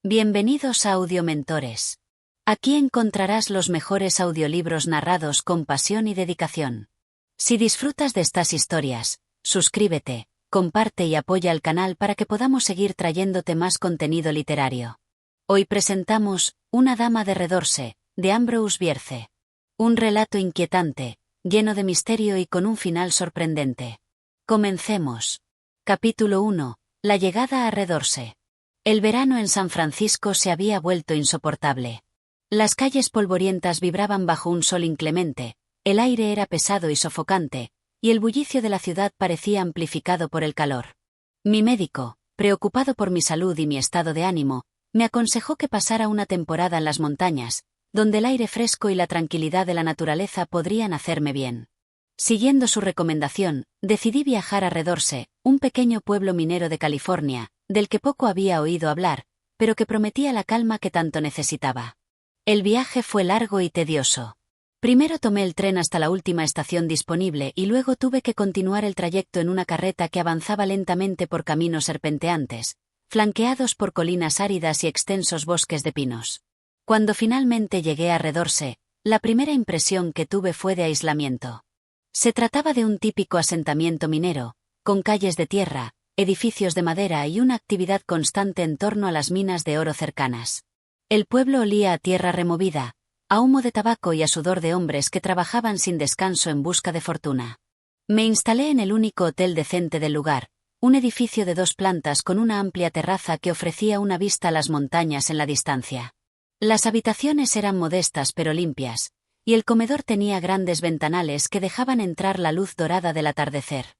Bienvenidos a Audiomentores. Aquí encontrarás los mejores audiolibros narrados con pasión y dedicación. Si disfrutas de estas historias, suscríbete, comparte y apoya el canal para que podamos seguir trayéndote más contenido literario. Hoy presentamos Una dama de Redorse, de Ambrose Bierce. Un relato inquietante, lleno de misterio y con un final sorprendente. Comencemos. Capítulo 1. La llegada a Redorse. El verano en San Francisco se había vuelto insoportable. Las calles polvorientas vibraban bajo un sol inclemente, el aire era pesado y sofocante, y el bullicio de la ciudad parecía amplificado por el calor. Mi médico, preocupado por mi salud y mi estado de ánimo, me aconsejó que pasara una temporada en las montañas, donde el aire fresco y la tranquilidad de la naturaleza podrían hacerme bien. Siguiendo su recomendación, decidí viajar a Redorse, un pequeño pueblo minero de California, del que poco había oído hablar, pero que prometía la calma que tanto necesitaba. El viaje fue largo y tedioso. Primero tomé el tren hasta la última estación disponible y luego tuve que continuar el trayecto en una carreta que avanzaba lentamente por caminos serpenteantes, flanqueados por colinas áridas y extensos bosques de pinos. Cuando finalmente llegué a Redorse, la primera impresión que tuve fue de aislamiento. Se trataba de un típico asentamiento minero, con calles de tierra, edificios de madera y una actividad constante en torno a las minas de oro cercanas. El pueblo olía a tierra removida, a humo de tabaco y a sudor de hombres que trabajaban sin descanso en busca de fortuna. Me instalé en el único hotel decente del lugar, un edificio de 2 plantas con una amplia terraza que ofrecía una vista a las montañas en la distancia. Las habitaciones eran modestas pero limpias, y el comedor tenía grandes ventanales que dejaban entrar la luz dorada del atardecer.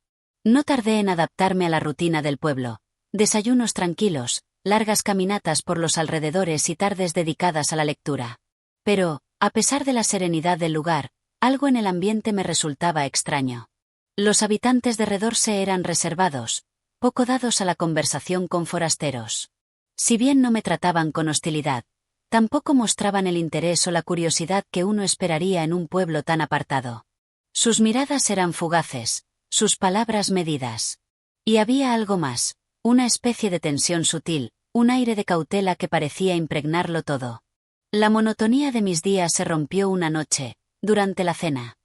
No tardé en adaptarme a la rutina del pueblo, desayunos tranquilos, largas caminatas por los alrededores y tardes dedicadas a la lectura. Pero, a pesar de la serenidad del lugar, algo en el ambiente me resultaba extraño. Los habitantes de Redorse eran reservados, poco dados a la conversación con forasteros. Si bien no me trataban con hostilidad, tampoco mostraban el interés o la curiosidad que uno esperaría en un pueblo tan apartado. Sus miradas eran fugaces, sus palabras medidas. Y había algo más, una especie de tensión sutil, un aire de cautela que parecía impregnarlo todo. La monotonía de mis días se rompió una noche, durante la cena.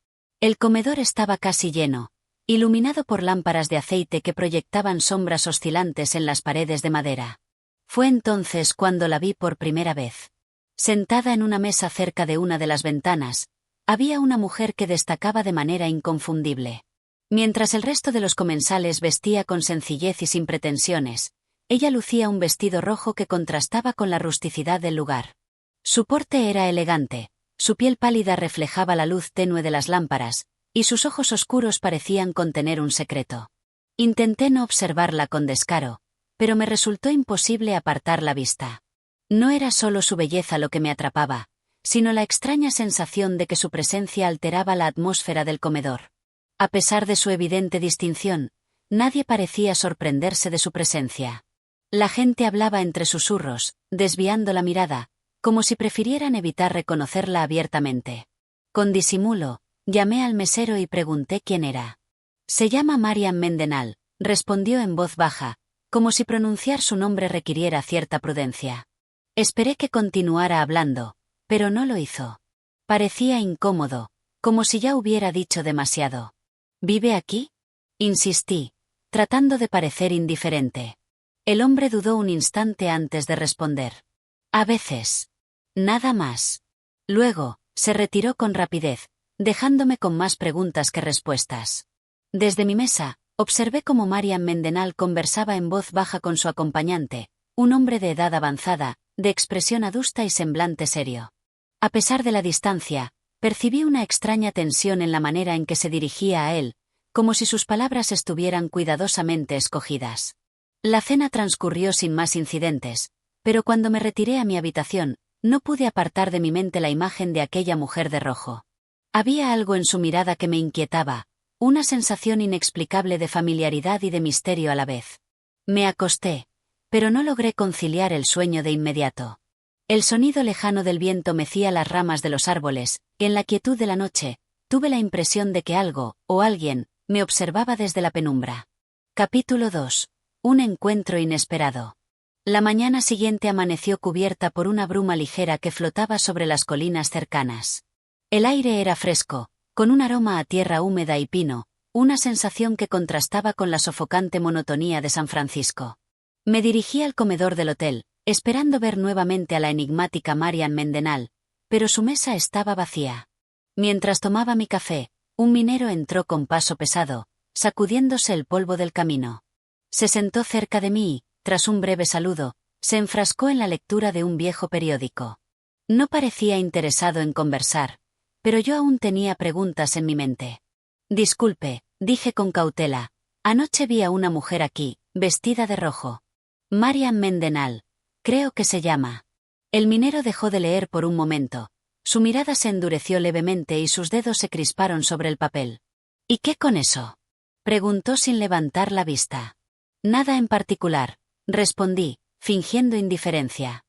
El comedor estaba casi lleno, iluminado por lámparas de aceite que proyectaban sombras oscilantes en las paredes de madera. Fue entonces cuando la vi por primera vez. Sentada en una mesa cerca de una de las ventanas, había una mujer que destacaba de manera inconfundible. Mientras el resto de los comensales vestía con sencillez y sin pretensiones, ella lucía un vestido rojo que contrastaba con la rusticidad del lugar. Su porte era elegante, su piel pálida reflejaba la luz tenue de las lámparas, y sus ojos oscuros parecían contener un secreto. Intenté no observarla con descaro, pero me resultó imposible apartar la vista. No era solo su belleza lo que me atrapaba, sino la extraña sensación de que su presencia alteraba la atmósfera del comedor. A pesar de su evidente distinción, nadie parecía sorprenderse de su presencia. La gente hablaba entre susurros, desviando la mirada, como si prefirieran evitar reconocerla abiertamente. Con disimulo, llamé al mesero y pregunté quién era. Se llama Marian Mendenhall, respondió en voz baja, como si pronunciar su nombre requiriera cierta prudencia. Esperé que continuara hablando, pero no lo hizo. Parecía incómodo, como si ya hubiera dicho demasiado. ¿Vive aquí?, insistí, tratando de parecer indiferente. El hombre dudó un instante antes de responder. A veces. Nada más. Luego, se retiró con rapidez, dejándome con más preguntas que respuestas. Desde mi mesa, observé cómo Marian Mendenhall conversaba en voz baja con su acompañante, un hombre de edad avanzada, de expresión adusta y semblante serio. A pesar de la distancia, percibí una extraña tensión en la manera en que se dirigía a él, como si sus palabras estuvieran cuidadosamente escogidas. La cena transcurrió sin más incidentes, pero cuando me retiré a mi habitación, no pude apartar de mi mente la imagen de aquella mujer de rojo. Había algo en su mirada que me inquietaba, una sensación inexplicable de familiaridad y de misterio a la vez. Me acosté, pero no logré conciliar el sueño de inmediato. El sonido lejano del viento mecía las ramas de los árboles, y en la quietud de la noche, tuve la impresión de que algo, o alguien, me observaba desde la penumbra. Capítulo 2. Un encuentro inesperado. La mañana siguiente amaneció cubierta por una bruma ligera que flotaba sobre las colinas cercanas. El aire era fresco, con un aroma a tierra húmeda y pino, una sensación que contrastaba con la sofocante monotonía de San Francisco. Me dirigí al comedor del hotel, esperando ver nuevamente a la enigmática Marian Mendenhall, pero su mesa estaba vacía. Mientras tomaba mi café, un minero entró con paso pesado, sacudiéndose el polvo del camino. Se sentó cerca de mí y, tras un breve saludo, se enfrascó en la lectura de un viejo periódico. No parecía interesado en conversar, pero yo aún tenía preguntas en mi mente. Disculpe, dije con cautela, anoche vi a una mujer aquí, vestida de rojo. Marian Mendenhall, creo que se llama. El minero dejó de leer por un momento. Su mirada se endureció levemente y sus dedos se crisparon sobre el papel. ¿Y qué con eso?, preguntó sin levantar la vista. Nada en particular, respondí, fingiendo indiferencia.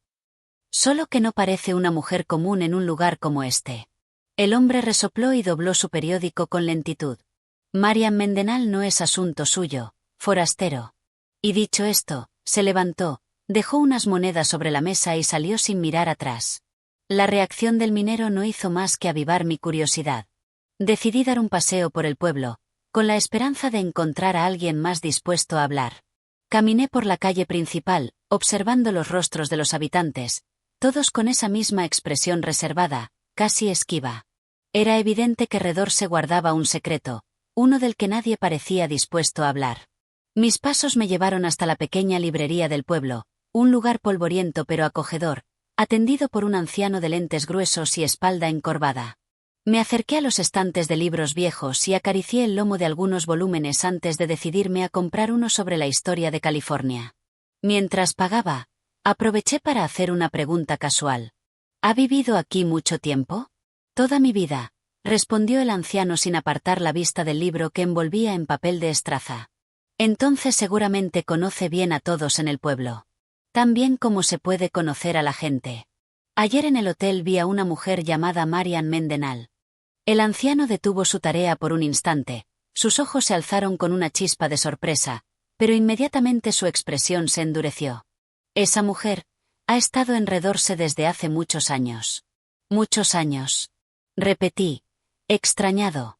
Solo que no parece una mujer común en un lugar como este. El hombre resopló y dobló su periódico con lentitud. Marian Mendenhall no es asunto suyo, forastero. Y dicho esto, se levantó, dejó unas monedas sobre la mesa y salió sin mirar atrás. La reacción del minero no hizo más que avivar mi curiosidad. Decidí dar un paseo por el pueblo, con la esperanza de encontrar a alguien más dispuesto a hablar. Caminé por la calle principal, observando los rostros de los habitantes, todos con esa misma expresión reservada, casi esquiva. Era evidente que Redor guardaba un secreto, uno del que nadie parecía dispuesto a hablar. Mis pasos me llevaron hasta la pequeña librería del pueblo, un lugar polvoriento pero acogedor, atendido por un anciano de lentes gruesos y espalda encorvada. Me acerqué a los estantes de libros viejos y acaricié el lomo de algunos volúmenes antes de decidirme a comprar uno sobre la historia de California. Mientras pagaba, aproveché para hacer una pregunta casual. ¿Ha vivido aquí mucho tiempo? Toda mi vida, respondió el anciano sin apartar la vista del libro que envolvía en papel de estraza. Entonces seguramente conoce bien a todos en el pueblo. Tan bien como se puede conocer a la gente. Ayer en el hotel vi a una mujer llamada Marian Mendenhall. El anciano detuvo su tarea por un instante, sus ojos se alzaron con una chispa de sorpresa, pero inmediatamente su expresión se endureció. Esa mujer ha estado en Redorse desde hace muchos años. Muchos años. Repetí, extrañado.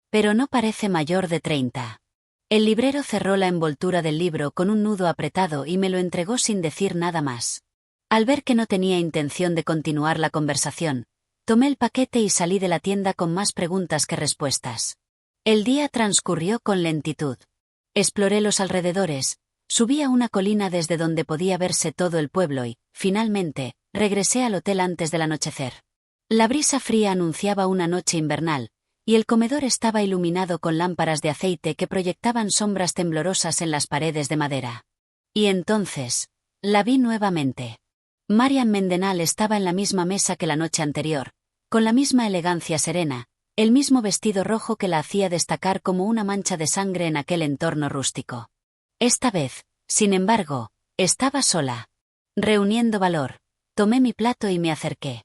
Pero no parece mayor de 30. El librero cerró la envoltura del libro con un nudo apretado y me lo entregó sin decir nada más. Al ver que no tenía intención de continuar la conversación, tomé el paquete y salí de la tienda con más preguntas que respuestas. El día transcurrió con lentitud. Exploré los alrededores, subí a una colina desde donde podía verse todo el pueblo y, finalmente, regresé al hotel antes del anochecer. La brisa fría anunciaba una noche invernal, y el comedor estaba iluminado con lámparas de aceite que proyectaban sombras temblorosas en las paredes de madera. Y entonces, la vi nuevamente. Marian Mendenhall estaba en la misma mesa que la noche anterior, con la misma elegancia serena, el mismo vestido rojo que la hacía destacar como una mancha de sangre en aquel entorno rústico. Esta vez, sin embargo, estaba sola. Reuniendo valor, tomé mi plato y me acerqué.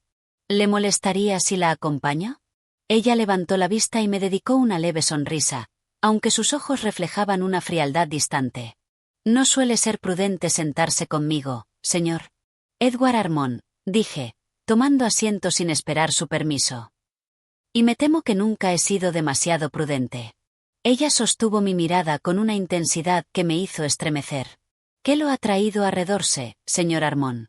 ¿Le molestaría si la acompaño? Ella levantó la vista y me dedicó una leve sonrisa, aunque sus ojos reflejaban una frialdad distante. No suele ser prudente sentarse conmigo, señor Edward Armon, dije, tomando asiento sin esperar su permiso. Y me temo que nunca he sido demasiado prudente. Ella sostuvo mi mirada con una intensidad que me hizo estremecer. ¿Qué lo ha traído a Redorse, señor Armon?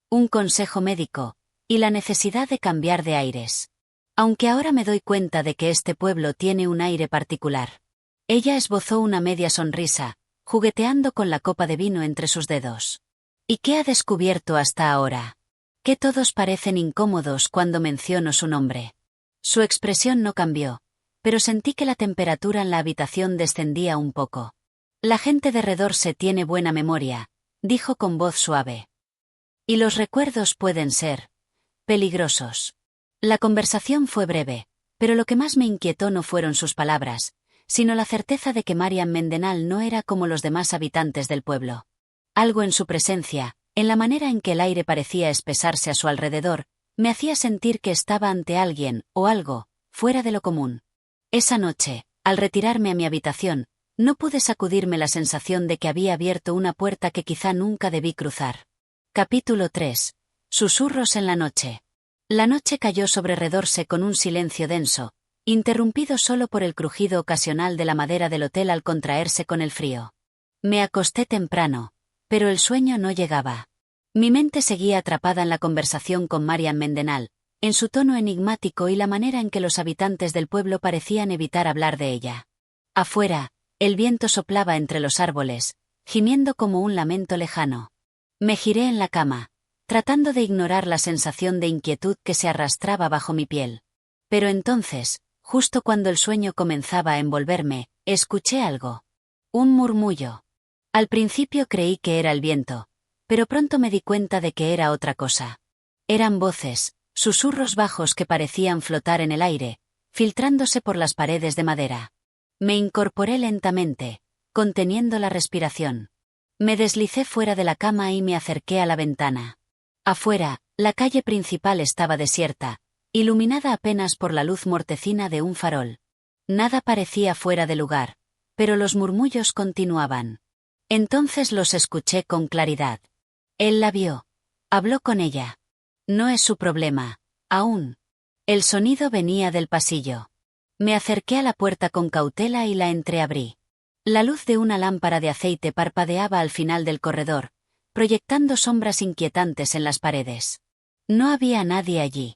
Un consejo médico, y la necesidad de cambiar de aires. Aunque ahora me doy cuenta de que este pueblo tiene un aire particular. Ella esbozó una media sonrisa, jugueteando con la copa de vino entre sus dedos. ¿Y qué ha descubierto hasta ahora? Que todos parecen incómodos cuando menciono su nombre. Su expresión no cambió, pero sentí que la temperatura en la habitación descendía un poco. La gente de Redorse tiene buena memoria, dijo con voz suave. Y los recuerdos pueden ser peligrosos. La conversación fue breve, pero lo que más me inquietó no fueron sus palabras, sino la certeza de que Marian Mendenhall no era como los demás habitantes del pueblo. Algo en su presencia, en la manera en que el aire parecía espesarse a su alrededor, me hacía sentir que estaba ante alguien, o algo, fuera de lo común. Esa noche, al retirarme a mi habitación, No pude sacudirme la sensación de que había abierto una puerta que quizá nunca debí cruzar. Capítulo 3. Susurros en la noche. La noche cayó sobre Redorse con un silencio denso, interrumpido solo por el crujido ocasional de la madera del hotel al contraerse con el frío. Me acosté temprano, pero el sueño no llegaba. Mi mente seguía atrapada en la conversación con Marian Mendenhall, en su tono enigmático y la manera en que los habitantes del pueblo parecían evitar hablar de ella. Afuera, el viento soplaba entre los árboles, gimiendo como un lamento lejano. Me giré en la cama, tratando de ignorar la sensación de inquietud que se arrastraba bajo mi piel. Pero entonces, justo cuando el sueño comenzaba a envolverme, escuché algo. Un murmullo. Al principio creí que era el viento, pero pronto me di cuenta de que era otra cosa. Eran voces, susurros bajos que parecían flotar en el aire, filtrándose por las paredes de madera. Me incorporé lentamente, conteniendo la respiración. Me deslicé fuera de la cama y me acerqué a la ventana. Afuera, la calle principal estaba desierta, iluminada apenas por la luz mortecina de un farol. Nada parecía fuera de lugar, pero los murmullos continuaban. Entonces los escuché con claridad. Él la vio. Habló con ella. No es su problema, aún. El sonido venía del pasillo. Me acerqué a la puerta con cautela y la entreabrí. La luz de una lámpara de aceite parpadeaba al final del corredor, proyectando sombras inquietantes en las paredes. No había nadie allí.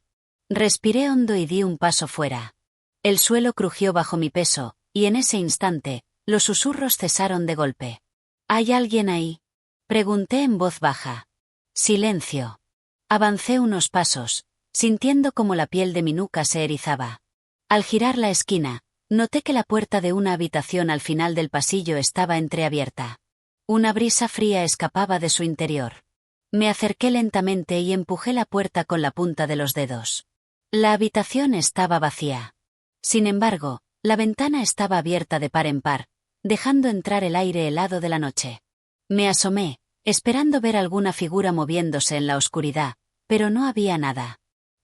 Respiré hondo y di un paso fuera. El suelo crujió bajo mi peso, y en ese instante, los susurros cesaron de golpe. ¿Hay alguien ahí? Pregunté en voz baja. Silencio. Avancé unos pasos, sintiendo como la piel de mi nuca se erizaba. Al girar la esquina, noté que la puerta de una habitación al final del pasillo estaba entreabierta. Una brisa fría escapaba de su interior. Me acerqué lentamente y empujé la puerta con la punta de los dedos. La habitación estaba vacía. Sin embargo, la ventana estaba abierta de par en par, dejando entrar el aire helado de la noche. Me asomé, esperando ver alguna figura moviéndose en la oscuridad, pero no había nada.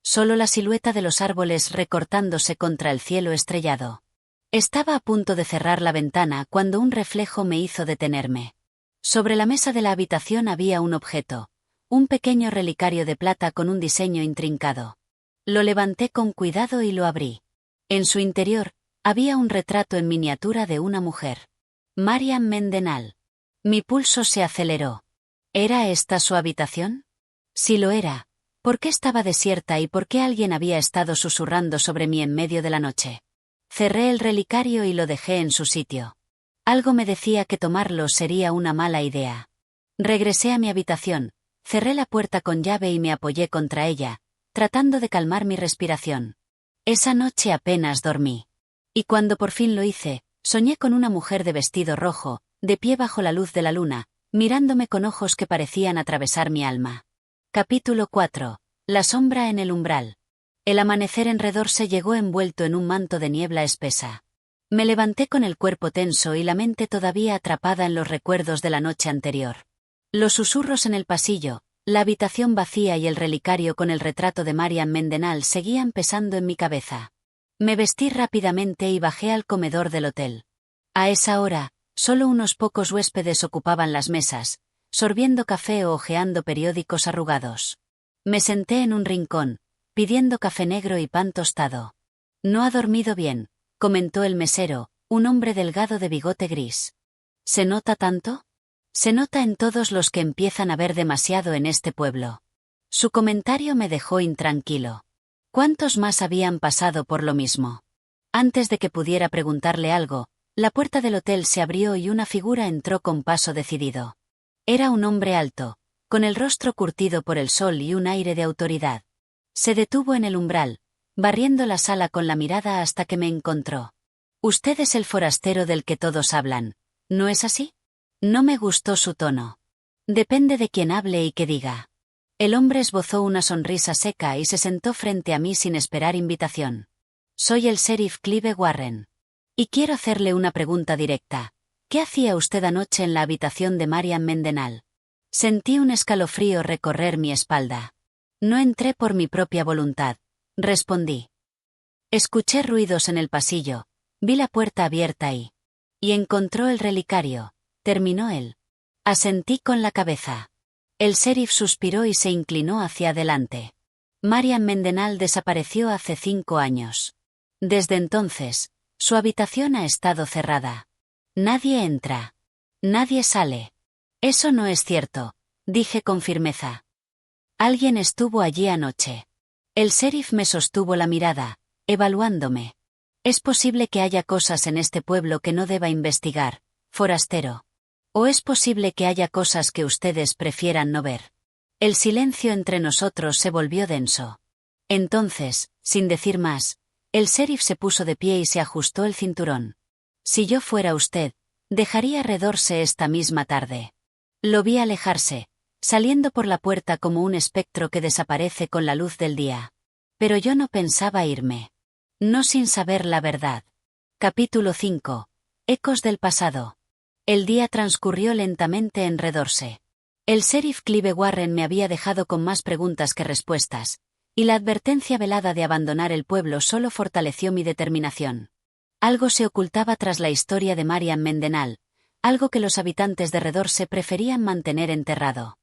Solo la silueta de los árboles recortándose contra el cielo estrellado. Estaba a punto de cerrar la ventana cuando un reflejo me hizo detenerme. Sobre la mesa de la habitación había un objeto, un pequeño relicario de plata con un diseño intrincado. Lo levanté con cuidado y lo abrí. En su interior, había un retrato en miniatura de una mujer. Marian Mendenhall. Mi pulso se aceleró. ¿Era esta su habitación? Si lo era, ¿por qué estaba desierta y por qué alguien había estado susurrando sobre mí en medio de la noche? Cerré el relicario y lo dejé en su sitio. Algo me decía que tomarlo sería una mala idea. Regresé a mi habitación, cerré la puerta con llave y me apoyé contra ella, tratando de calmar mi respiración. Esa noche apenas dormí. Y cuando por fin lo hice, soñé con una mujer de vestido rojo, de pie bajo la luz de la luna, mirándome con ojos que parecían atravesar mi alma. Capítulo 4. La sombra en el umbral. El amanecer en Redorse llegó envuelto en un manto de niebla espesa. Me levanté con el cuerpo tenso y la mente todavía atrapada en los recuerdos de la noche anterior. Los susurros en el pasillo, la habitación vacía y el relicario con el retrato de Marian Mendenhall seguían pesando en mi cabeza. Me vestí rápidamente y bajé al comedor del hotel. A esa hora, solo unos pocos huéspedes ocupaban las mesas, sorbiendo café o hojeando periódicos arrugados. Me senté en un rincón, pidiendo café negro y pan tostado. No ha dormido bien, comentó el mesero, un hombre delgado de bigote gris. ¿Se nota tanto? Se nota en todos los que empiezan a ver demasiado en este pueblo. Su comentario me dejó intranquilo. ¿Cuántos más habían pasado por lo mismo? Antes de que pudiera preguntarle algo, la puerta del hotel se abrió y una figura entró con paso decidido. Era un hombre alto, con el rostro curtido por el sol y un aire de autoridad. Se detuvo en el umbral, barriendo la sala con la mirada hasta que me encontró. Usted es el forastero del que todos hablan, ¿no es así? No me gustó su tono. Depende de quién hable y qué diga. El hombre esbozó una sonrisa seca y se sentó frente a mí sin esperar invitación. Soy el sheriff Clive Warren. Y quiero hacerle una pregunta directa. ¿Qué hacía usted anoche en la habitación de Marian Mendenhall? Sentí un escalofrío recorrer mi espalda. No entré por mi propia voluntad, respondí. Escuché ruidos en el pasillo, vi la puerta abierta y... Y encontró el relicario, terminó él. Asentí con la cabeza. El sheriff suspiró y se inclinó hacia adelante. Marian Mendenhall desapareció hace 5 años. Desde entonces, su habitación ha estado cerrada. Nadie entra. Nadie sale. Eso no es cierto, dije con firmeza. Alguien estuvo allí anoche. El sheriff me sostuvo la mirada, evaluándome. Es posible que haya cosas en este pueblo que no deba investigar, forastero. O es posible que haya cosas que ustedes prefieran no ver. El silencio entre nosotros se volvió denso. Entonces, sin decir más, el sheriff se puso de pie y se ajustó el cinturón. Si yo fuera usted, dejaría Redorse esta misma tarde. Lo vi alejarse, saliendo por la puerta como un espectro que desaparece con la luz del día. Pero yo no pensaba irme. No sin saber la verdad. Capítulo 5. Ecos del pasado. El día transcurrió lentamente en Redorse. El sheriff Clive Warren me había dejado con más preguntas que respuestas, y la advertencia velada de abandonar el pueblo solo fortaleció mi determinación. Algo se ocultaba tras la historia de Marian Mendenhall, algo que los habitantes de Redorse preferían mantener enterrado.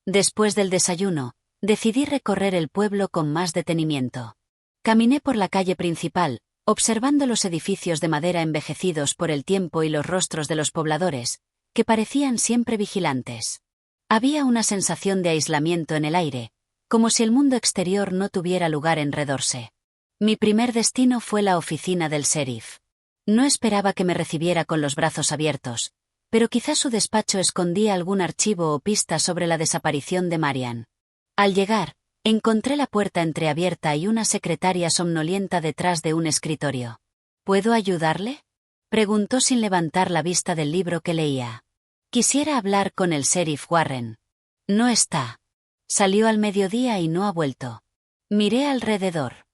Después del desayuno, decidí recorrer el pueblo con más detenimiento. Caminé por la calle principal, observando los edificios de madera envejecidos por el tiempo y los rostros de los pobladores, que parecían siempre vigilantes. Había una sensación de aislamiento en el aire, como si el mundo exterior no tuviera lugar en Redorse. Mi primer destino fue la oficina del sheriff. No esperaba que me recibiera con los brazos abiertos, pero quizás su despacho escondía algún archivo o pista sobre la desaparición de Marian. Al llegar, encontré la puerta entreabierta y una secretaria somnolienta detrás de un escritorio. ¿Puedo ayudarle?, preguntó sin levantar la vista del libro que leía. Quisiera hablar con el sheriff Warren. No está. Salió al mediodía y no ha vuelto. Miré alrededor.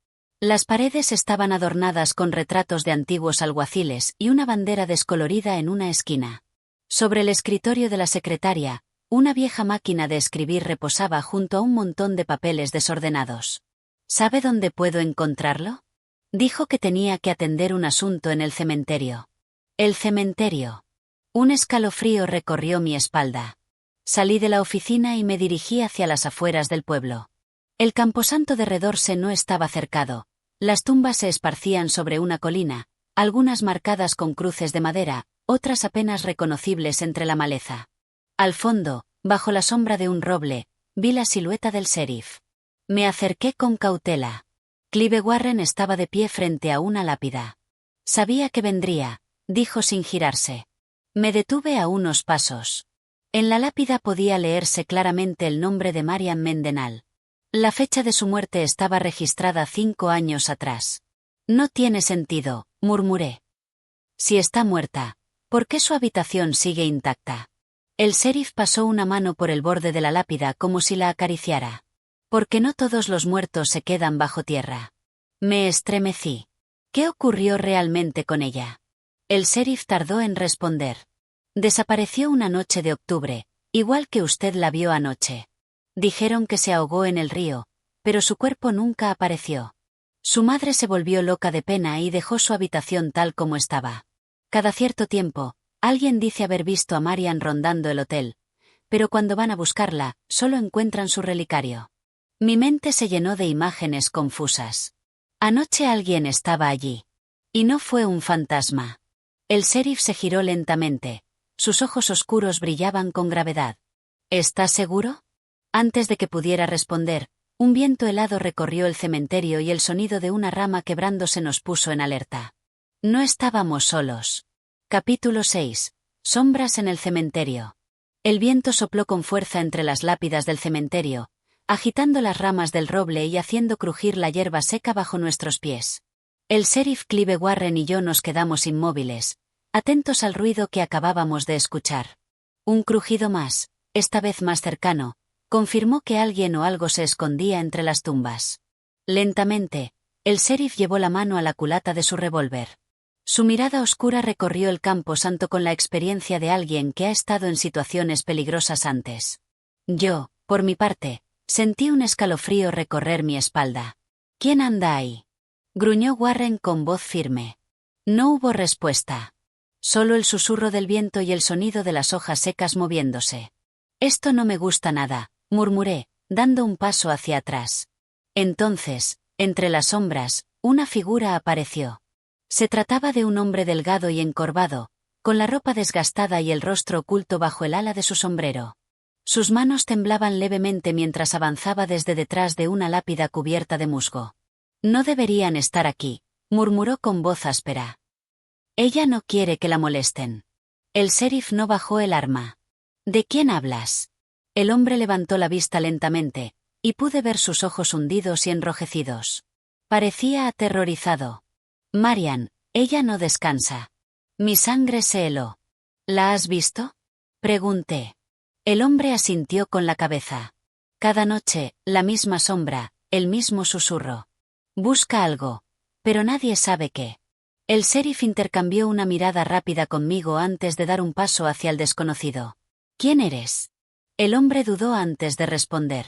Las paredes estaban adornadas con retratos de antiguos alguaciles y una bandera descolorida en una esquina. Sobre el escritorio de la secretaria, una vieja máquina de escribir reposaba junto a un montón de papeles desordenados. ¿Sabe dónde puedo encontrarlo?, dijo que tenía que atender un asunto en el cementerio. El cementerio. Un escalofrío recorrió mi espalda. Salí de la oficina y me dirigí hacia las afueras del pueblo. El camposanto de Redorse no estaba cercado. Las tumbas se esparcían sobre una colina, algunas marcadas con cruces de madera, otras apenas reconocibles entre la maleza. Al fondo, bajo la sombra de un roble, vi la silueta del sheriff. Me acerqué con cautela. Clive Warren estaba de pie frente a una lápida. Sabía que vendría, dijo sin girarse. Me detuve a unos pasos. En la lápida podía leerse claramente el nombre de Marian Mendenhall. La fecha de su muerte estaba registrada 5 años atrás. No tiene sentido, murmuré. Si está muerta, ¿por qué su habitación sigue intacta? El sheriff pasó una mano por el borde de la lápida como si la acariciara. Porque no todos los muertos se quedan bajo tierra. Me estremecí. ¿Qué ocurrió realmente con ella? El sheriff tardó en responder. Desapareció una noche de octubre, igual que usted la vio anoche. Dijeron que se ahogó en el río, pero su cuerpo nunca apareció. Su madre se volvió loca de pena y dejó su habitación tal como estaba. Cada cierto tiempo, alguien dice haber visto a Marian rondando el hotel, pero cuando van a buscarla, solo encuentran su relicario. Mi mente se llenó de imágenes confusas. Anoche alguien estaba allí. Y no fue un fantasma. El sheriff se giró lentamente. Sus ojos oscuros brillaban con gravedad. ¿Estás seguro? Antes de que pudiera responder, un viento helado recorrió el cementerio y el sonido de una rama quebrándose nos puso en alerta. No estábamos solos. Capítulo 6. Sombras en el cementerio. El viento sopló con fuerza entre las lápidas del cementerio, agitando las ramas del roble y haciendo crujir la hierba seca bajo nuestros pies. El sheriff Clive Warren y yo nos quedamos inmóviles, atentos al ruido que acabábamos de escuchar. Un crujido más, esta vez más cercano, confirmó que alguien o algo se escondía entre las tumbas. Lentamente, el sheriff llevó la mano a la culata de su revólver. Su mirada oscura recorrió el campo santo con la experiencia de alguien que ha estado en situaciones peligrosas antes. Yo, por mi parte, sentí un escalofrío recorrer mi espalda. ¿Quién anda ahí?, gruñó Warren con voz firme. No hubo respuesta. Solo el susurro del viento y el sonido de las hojas secas moviéndose. Esto no me gusta nada, murmuré, dando un paso hacia atrás. Entonces, entre las sombras, una figura apareció. Se trataba de un hombre delgado y encorvado, con la ropa desgastada y el rostro oculto bajo el ala de su sombrero. Sus manos temblaban levemente mientras avanzaba desde detrás de una lápida cubierta de musgo. No deberían estar aquí, murmuró con voz áspera. Ella no quiere que la molesten. El sheriff no bajó el arma. ¿De quién hablas? El hombre levantó la vista lentamente, y pude ver sus ojos hundidos y enrojecidos. Parecía aterrorizado. Marian, ella no descansa. Mi sangre se heló. ¿La has visto? Pregunté. El hombre asintió con la cabeza. Cada noche, la misma sombra, el mismo susurro. Busca algo, pero nadie sabe qué. El sheriff intercambió una mirada rápida conmigo antes de dar un paso hacia el desconocido. ¿Quién eres? El hombre dudó antes de responder.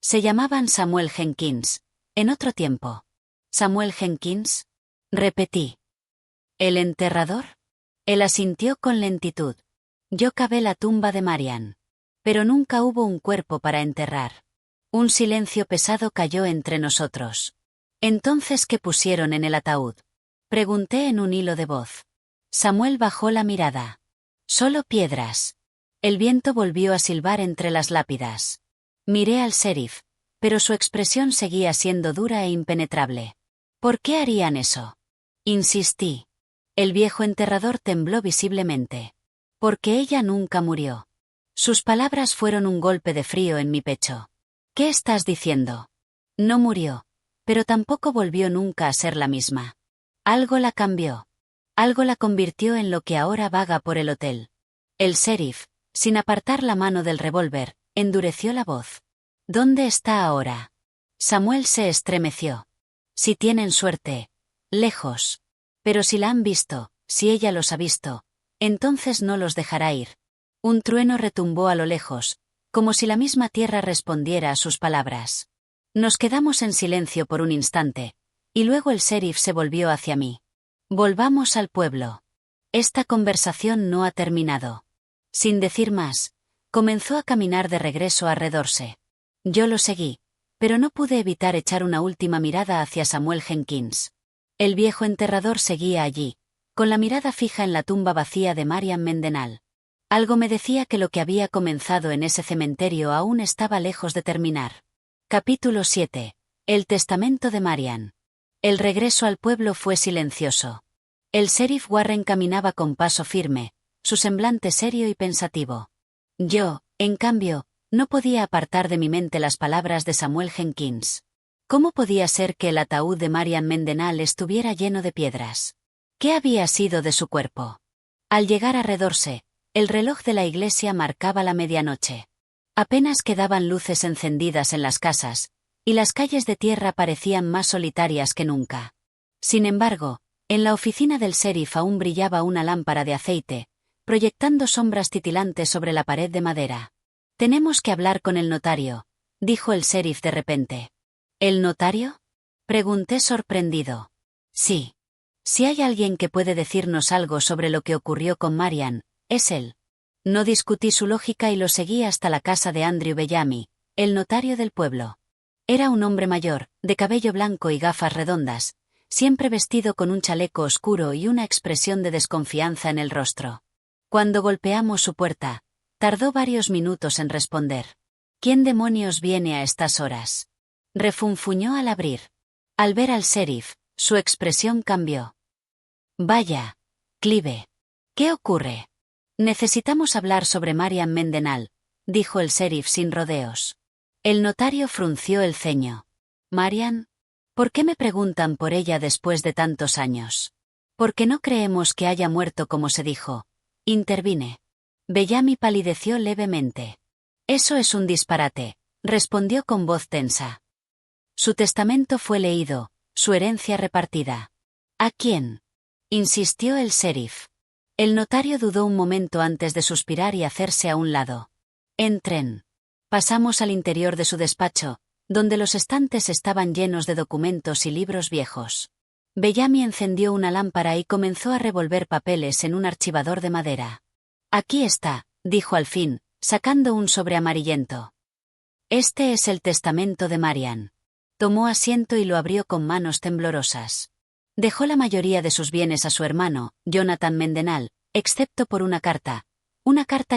Se llamaban Samuel Jenkins. En otro tiempo. ¿Samuel Jenkins? Repetí. ¿El enterrador? Él asintió con lentitud. Yo cavé la tumba de Marian. Pero nunca hubo un cuerpo para enterrar. Un silencio pesado cayó entre nosotros. ¿Entonces qué pusieron en el ataúd? Pregunté en un hilo de voz. Samuel bajó la mirada. Solo piedras. El viento volvió a silbar entre las lápidas. Miré al sheriff, pero su expresión seguía siendo dura e impenetrable. ¿Por qué harían eso? Insistí. El viejo enterrador tembló visiblemente. Porque ella nunca murió. Sus palabras fueron un golpe de frío en mi pecho. ¿Qué estás diciendo? No murió, pero tampoco volvió nunca a ser la misma. Algo la cambió. Algo la convirtió en lo que ahora vaga por el hotel. El sheriff, sin apartar la mano del revólver, endureció la voz. ¿Dónde está ahora? Samuel se estremeció. Si tienen suerte. Lejos. Pero si la han visto, si ella los ha visto, entonces no los dejará ir. Un trueno retumbó a lo lejos, como si la misma tierra respondiera a sus palabras. Nos quedamos en silencio por un instante, y luego el sheriff se volvió hacia mí. Volvamos al pueblo. Esta conversación no ha terminado. Sin decir más, comenzó a caminar de regreso a Redorse. Yo lo seguí, pero no pude evitar echar una última mirada hacia Samuel Jenkins. El viejo enterrador seguía allí, con la mirada fija en la tumba vacía de Marian Mendenhall. Algo me decía que lo que había comenzado en ese cementerio aún estaba lejos de terminar. Capítulo 7. El testamento de Marian. El regreso al pueblo fue silencioso. El sheriff Warren caminaba con paso firme, su semblante serio y pensativo. Yo, en cambio, no podía apartar de mi mente las palabras de Samuel Jenkins. ¿Cómo podía ser que el ataúd de Marian Mendenhall estuviera lleno de piedras? ¿Qué había sido de su cuerpo? Al llegar a Redorse, el reloj de la iglesia marcaba la medianoche. Apenas quedaban luces encendidas en las casas, y las calles de tierra parecían más solitarias que nunca. Sin embargo, en la oficina del sheriff aún brillaba una lámpara de aceite, proyectando sombras titilantes sobre la pared de madera. «Tenemos que hablar con el notario», dijo el sheriff de repente. ¿El notario? Pregunté sorprendido. Sí. Si hay alguien que puede decirnos algo sobre lo que ocurrió con Marian, es él. No discutí su lógica y lo seguí hasta la casa de Andrew Bellamy, el notario del pueblo. Era un hombre mayor, de cabello blanco y gafas redondas, siempre vestido con un chaleco oscuro y una expresión de desconfianza en el rostro. Cuando golpeamos su puerta, tardó varios minutos en responder. ¿Quién demonios viene a estas horas? Refunfuñó al abrir. Al ver al sheriff, su expresión cambió. Vaya, Clive. ¿Qué ocurre? Necesitamos hablar sobre Marian Mendenhall, dijo el sheriff sin rodeos. El notario frunció el ceño. ¿Marian? ¿Por qué me preguntan por ella después de tantos años? Porque no creemos que haya muerto como se dijo. Intervine. Bellamy palideció levemente. Eso es un disparate, respondió con voz tensa. Su testamento fue leído, su herencia repartida. ¿A quién? Insistió el sheriff. El notario dudó un momento antes de suspirar y hacerse a un lado. Entren. Pasamos al interior de su despacho, donde los estantes estaban llenos de documentos y libros viejos. Bellamy encendió una lámpara y comenzó a revolver papeles en un archivador de madera. Aquí está, dijo al fin, sacando un sobre amarillento. Este es el testamento de Marian. Tomó asiento y lo abrió con manos temblorosas. Dejó la mayoría de sus bienes a su hermano, Jonathan Mendenhall, excepto por una carta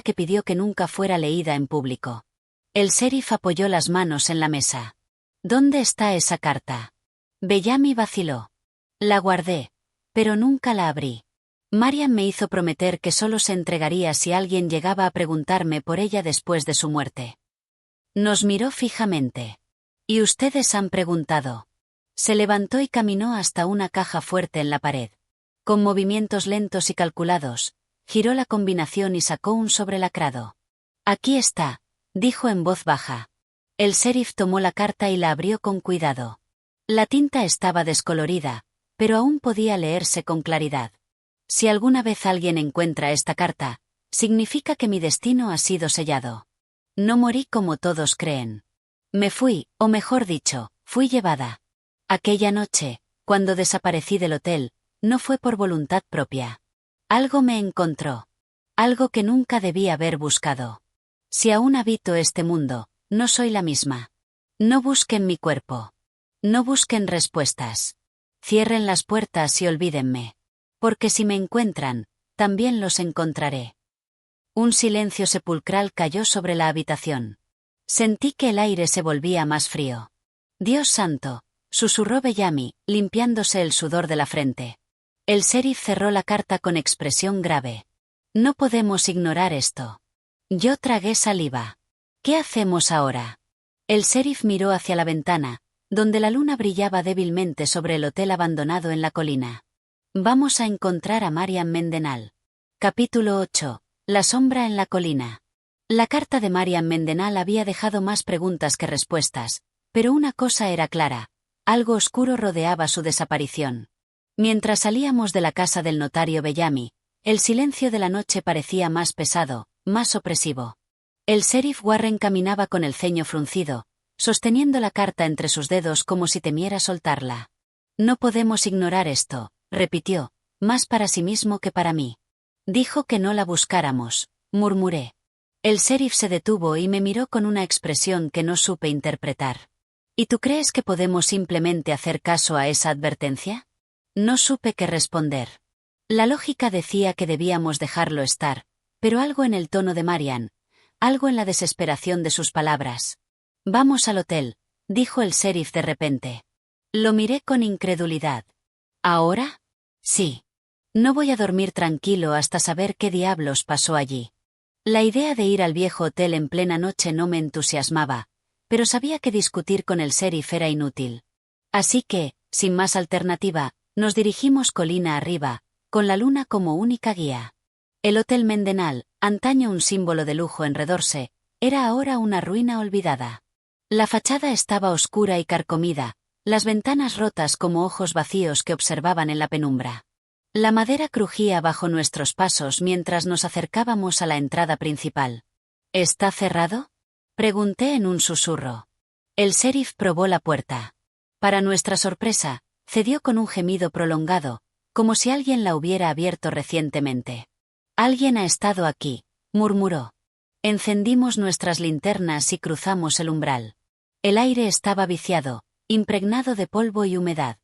que pidió que nunca fuera leída en público. El sheriff apoyó las manos en la mesa. ¿Dónde está esa carta? Bellamy vaciló. La guardé, pero nunca la abrí. Marian me hizo prometer que solo se entregaría si alguien llegaba a preguntarme por ella después de su muerte. Nos miró fijamente. ¿Y ustedes han preguntado? Se levantó y caminó hasta una caja fuerte en la pared. Con movimientos lentos y calculados, giró la combinación y sacó un sobre lacrado. Aquí está, dijo en voz baja. El sheriff tomó la carta y la abrió con cuidado. La tinta estaba descolorida, pero aún podía leerse con claridad. Si alguna vez alguien encuentra esta carta, significa que mi destino ha sido sellado. No morí como todos creen. Me fui, o mejor dicho, fui llevada. Aquella noche, cuando desaparecí del hotel, no fue por voluntad propia. Algo me encontró. Algo que nunca debí haber buscado. Si aún habito este mundo, no soy la misma. No busquen mi cuerpo. No busquen respuestas. Cierren las puertas y olvídenme. Porque si me encuentran, también los encontraré. Un silencio sepulcral cayó sobre la habitación. Sentí que el aire se volvía más frío. Dios santo, susurró Bellamy, limpiándose el sudor de la frente. El sheriff cerró la carta con expresión grave. No podemos ignorar esto. Yo tragué saliva. ¿Qué hacemos ahora? El sheriff miró hacia la ventana, donde la luna brillaba débilmente sobre el hotel abandonado en la colina. Vamos a encontrar a Marian Mendenhall. Capítulo 8. La sombra en la colina. La carta de Marian Mendenhall había dejado más preguntas que respuestas, pero una cosa era clara: algo oscuro rodeaba su desaparición. Mientras salíamos de la casa del notario Bellamy, el silencio de la noche parecía más pesado, más opresivo. El sheriff Warren caminaba con el ceño fruncido, sosteniendo la carta entre sus dedos como si temiera soltarla. No podemos ignorar esto, repitió, más para sí mismo que para mí. Dijo que no la buscáramos, murmuré. El sheriff se detuvo y me miró con una expresión que no supe interpretar. ¿Y tú crees que podemos simplemente hacer caso a esa advertencia? No supe qué responder. La lógica decía que debíamos dejarlo estar, pero algo en el tono de Marian, algo en la desesperación de sus palabras. Vamos al hotel, dijo el sheriff de repente. Lo miré con incredulidad. ¿Ahora? Sí. No voy a dormir tranquilo hasta saber qué diablos pasó allí. La idea de ir al viejo hotel en plena noche no me entusiasmaba, pero sabía que discutir con el sheriff era inútil. Así que, sin más alternativa, nos dirigimos colina arriba, con la luna como única guía. El Hotel Mendenhall, antaño un símbolo de lujo en Redorse, era ahora una ruina olvidada. La fachada estaba oscura y carcomida, las ventanas rotas como ojos vacíos que observaban en la penumbra. La madera crujía bajo nuestros pasos mientras nos acercábamos a la entrada principal. ¿Está cerrado?, pregunté en un susurro. El sheriff probó la puerta. Para nuestra sorpresa, cedió con un gemido prolongado, como si alguien la hubiera abierto recientemente. Alguien ha estado aquí, murmuró. Encendimos nuestras linternas y cruzamos el umbral. El aire estaba viciado, impregnado de polvo y humedad.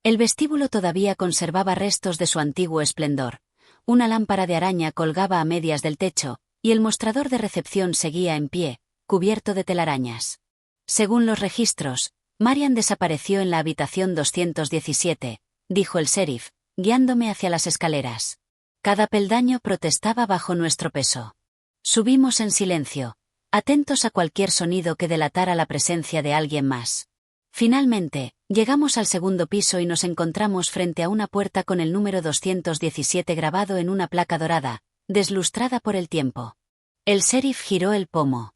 El vestíbulo todavía conservaba restos de su antiguo esplendor. Una lámpara de araña colgaba a medias del techo, y el mostrador de recepción seguía en pie, cubierto de telarañas. Según los registros, Marian desapareció en la habitación 217, dijo el sheriff, guiándome hacia las escaleras. Cada peldaño protestaba bajo nuestro peso. Subimos en silencio, atentos a cualquier sonido que delatara la presencia de alguien más. Finalmente, llegamos al segundo piso y nos encontramos frente a una puerta con el número 217 grabado en una placa dorada, deslustrada por el tiempo. El sheriff giró el pomo.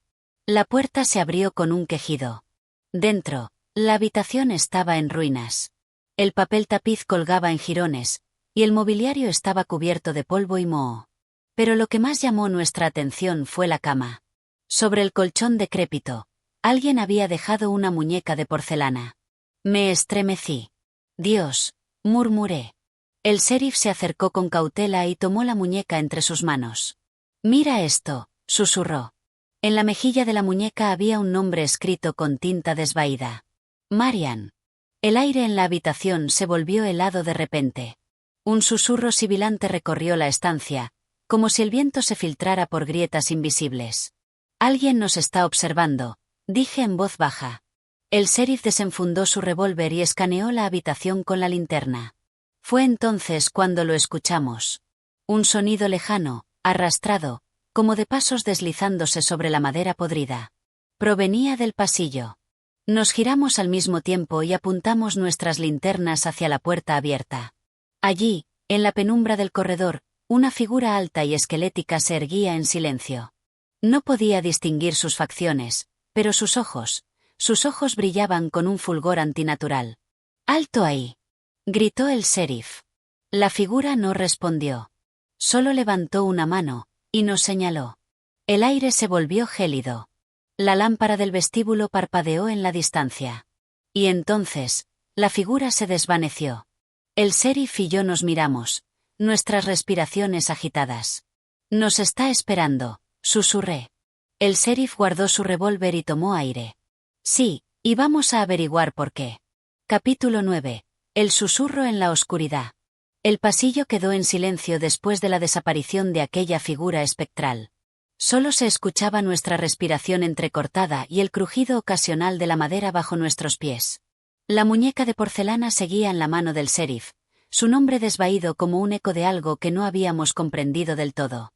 La puerta se abrió con un quejido. Dentro, la habitación estaba en ruinas. El papel tapiz colgaba en jirones, y el mobiliario estaba cubierto de polvo y moho. Pero lo que más llamó nuestra atención fue la cama. Sobre el colchón decrépito, alguien había dejado una muñeca de porcelana. Me estremecí. Dios, murmuré. El sheriff se acercó con cautela y tomó la muñeca entre sus manos. «Mira esto», susurró. En la mejilla de la muñeca había un nombre escrito con tinta desvaída. Marian. El aire en la habitación se volvió helado de repente. Un susurro sibilante recorrió la estancia, como si el viento se filtrara por grietas invisibles. «Alguien nos está observando», dije en voz baja. El sheriff desenfundó su revólver y escaneó la habitación con la linterna. Fue entonces cuando lo escuchamos. Un sonido lejano, arrastrado, como de pasos deslizándose sobre la madera podrida. Provenía del pasillo. Nos giramos al mismo tiempo y apuntamos nuestras linternas hacia la puerta abierta. Allí, en la penumbra del corredor, una figura alta y esquelética se erguía en silencio. No podía distinguir sus facciones, pero sus ojos brillaban con un fulgor antinatural. «¡Alto ahí!», gritó el sheriff. La figura no respondió. Solo levantó una mano y nos señaló. El aire se volvió gélido. La lámpara del vestíbulo parpadeó en la distancia. Y entonces, la figura se desvaneció. El sheriff y yo nos miramos, nuestras respiraciones agitadas. «Nos está esperando», susurré. El sheriff guardó su revólver y tomó aire. «Sí, y vamos a averiguar por qué». Capítulo 9. El susurro en la oscuridad. El pasillo quedó en silencio después de la desaparición de aquella figura espectral. Solo se escuchaba nuestra respiración entrecortada y el crujido ocasional de la madera bajo nuestros pies. La muñeca de porcelana seguía en la mano del sheriff, su nombre desvaído como un eco de algo que no habíamos comprendido del todo.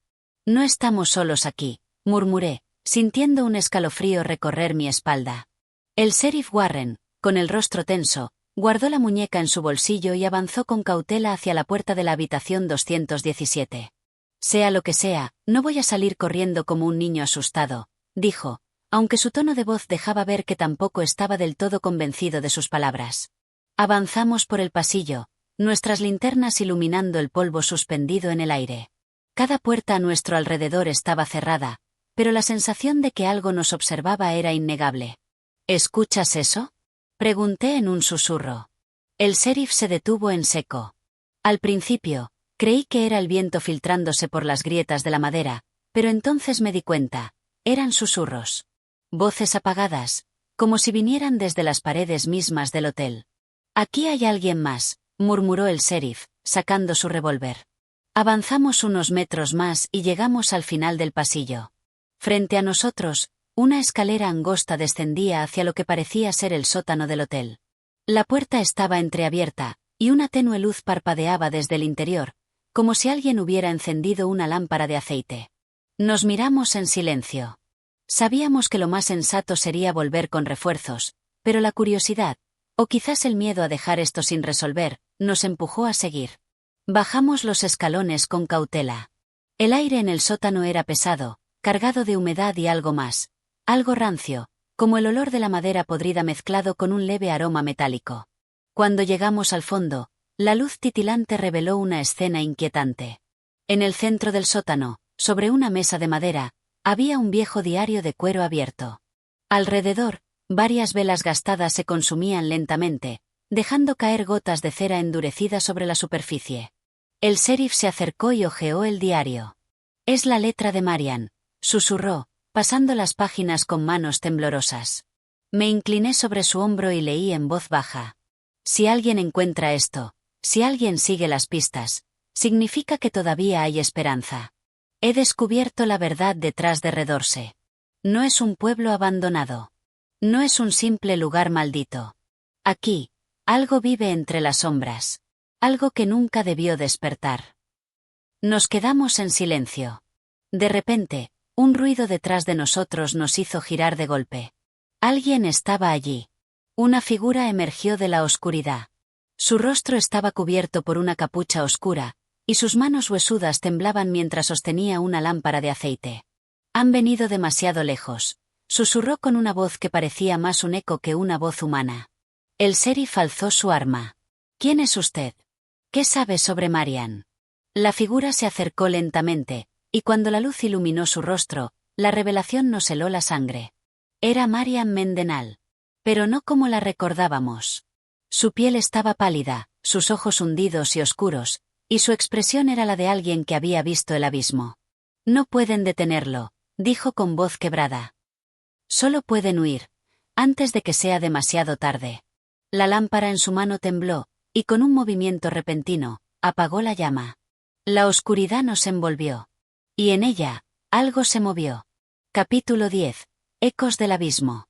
«No estamos solos aquí», murmuré, sintiendo un escalofrío recorrer mi espalda. El sheriff Warren, con el rostro tenso, guardó la muñeca en su bolsillo y avanzó con cautela hacia la puerta de la habitación 217. «Sea lo que sea, no voy a salir corriendo como un niño asustado», dijo, aunque su tono de voz dejaba ver que tampoco estaba del todo convencido de sus palabras. Avanzamos por el pasillo, nuestras linternas iluminando el polvo suspendido en el aire. Cada puerta a nuestro alrededor estaba cerrada, pero la sensación de que algo nos observaba era innegable. «¿Escuchas eso?», pregunté en un susurro. El sheriff se detuvo en seco. Al principio, creí que era el viento filtrándose por las grietas de la madera, pero entonces me di cuenta, eran susurros. Voces apagadas, como si vinieran desde las paredes mismas del hotel. «Aquí hay alguien más», murmuró el sheriff, sacando su revólver. Avanzamos unos metros más y llegamos al final del pasillo. Frente a nosotros, una escalera angosta descendía hacia lo que parecía ser el sótano del hotel. La puerta estaba entreabierta, y una tenue luz parpadeaba desde el interior, como si alguien hubiera encendido una lámpara de aceite. Nos miramos en silencio. Sabíamos que lo más sensato sería volver con refuerzos, pero la curiosidad, o quizás el miedo a dejar esto sin resolver, nos empujó a seguir. Bajamos los escalones con cautela. El aire en el sótano era pesado, cargado de humedad y algo más. Algo rancio, como el olor de la madera podrida mezclado con un leve aroma metálico. Cuando llegamos al fondo, la luz titilante reveló una escena inquietante. En el centro del sótano, sobre una mesa de madera, había un viejo diario de cuero abierto. Alrededor, varias velas gastadas se consumían lentamente, dejando caer gotas de cera endurecida sobre la superficie. El sheriff se acercó y hojeó el diario. «Es la letra de Marian», susurró, pasando las páginas con manos temblorosas. Me incliné sobre su hombro y leí en voz baja. «Si alguien encuentra esto, si alguien sigue las pistas, significa que todavía hay esperanza. He descubierto la verdad detrás de Redorse. No es un pueblo abandonado. No es un simple lugar maldito. Aquí, algo vive entre las sombras. Algo que nunca debió despertar». Nos quedamos en silencio. De repente, un ruido detrás de nosotros nos hizo girar de golpe. Alguien estaba allí. Una figura emergió de la oscuridad. Su rostro estaba cubierto por una capucha oscura, y sus manos huesudas temblaban mientras sostenía una lámpara de aceite. «Han venido demasiado lejos», susurró con una voz que parecía más un eco que una voz humana. El sheriff alzó su arma. «¿Quién es usted? ¿Qué sabe sobre Marian?». La figura se acercó lentamente, y cuando la luz iluminó su rostro, la revelación nos heló la sangre. Era Marian Mendenhall. Pero no como la recordábamos. Su piel estaba pálida, sus ojos hundidos y oscuros, y su expresión era la de alguien que había visto el abismo. No pueden detenerlo, dijo con voz quebrada. Solo pueden huir, antes de que sea demasiado tarde. La lámpara en su mano tembló, y con un movimiento repentino, apagó la llama. La oscuridad nos envolvió. Y en ella, algo se movió. Capítulo 10. Ecos del abismo.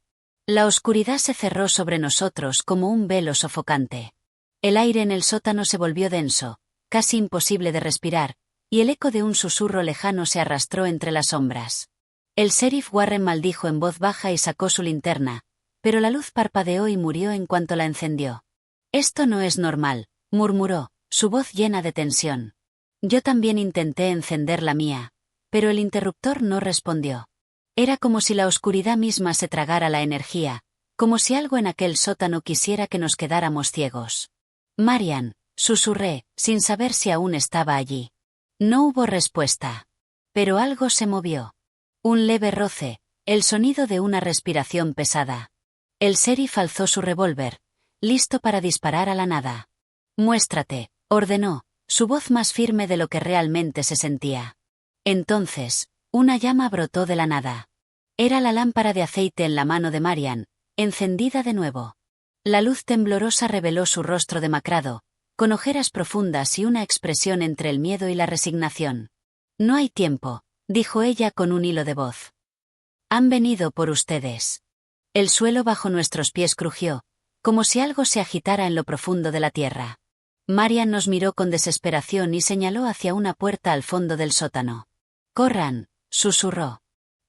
La oscuridad se cerró sobre nosotros como un velo sofocante. El aire en el sótano se volvió denso, casi imposible de respirar, y el eco de un susurro lejano se arrastró entre las sombras. El sheriff Warren maldijo en voz baja y sacó su linterna, pero la luz parpadeó y murió en cuanto la encendió. «Esto no es normal», murmuró, su voz llena de tensión. Yo también intenté encender la mía, pero el interruptor no respondió. Era como si la oscuridad misma se tragara la energía, como si algo en aquel sótano quisiera que nos quedáramos ciegos. «Marian», susurré, sin saber si aún estaba allí. No hubo respuesta. Pero algo se movió. Un leve roce, el sonido de una respiración pesada. El sheriff alzó su revólver, listo para disparar a la nada. «Muéstrate», ordenó, su voz más firme de lo que realmente se sentía. Entonces, una llama brotó de la nada. Era la lámpara de aceite en la mano de Marian, encendida de nuevo. La luz temblorosa reveló su rostro demacrado, con ojeras profundas y una expresión entre el miedo y la resignación. «No hay tiempo», dijo ella con un hilo de voz. «Han venido por ustedes». El suelo bajo nuestros pies crujió, como si algo se agitara en lo profundo de la tierra. Marian nos miró con desesperación y señaló hacia una puerta al fondo del sótano. «Corran», susurró.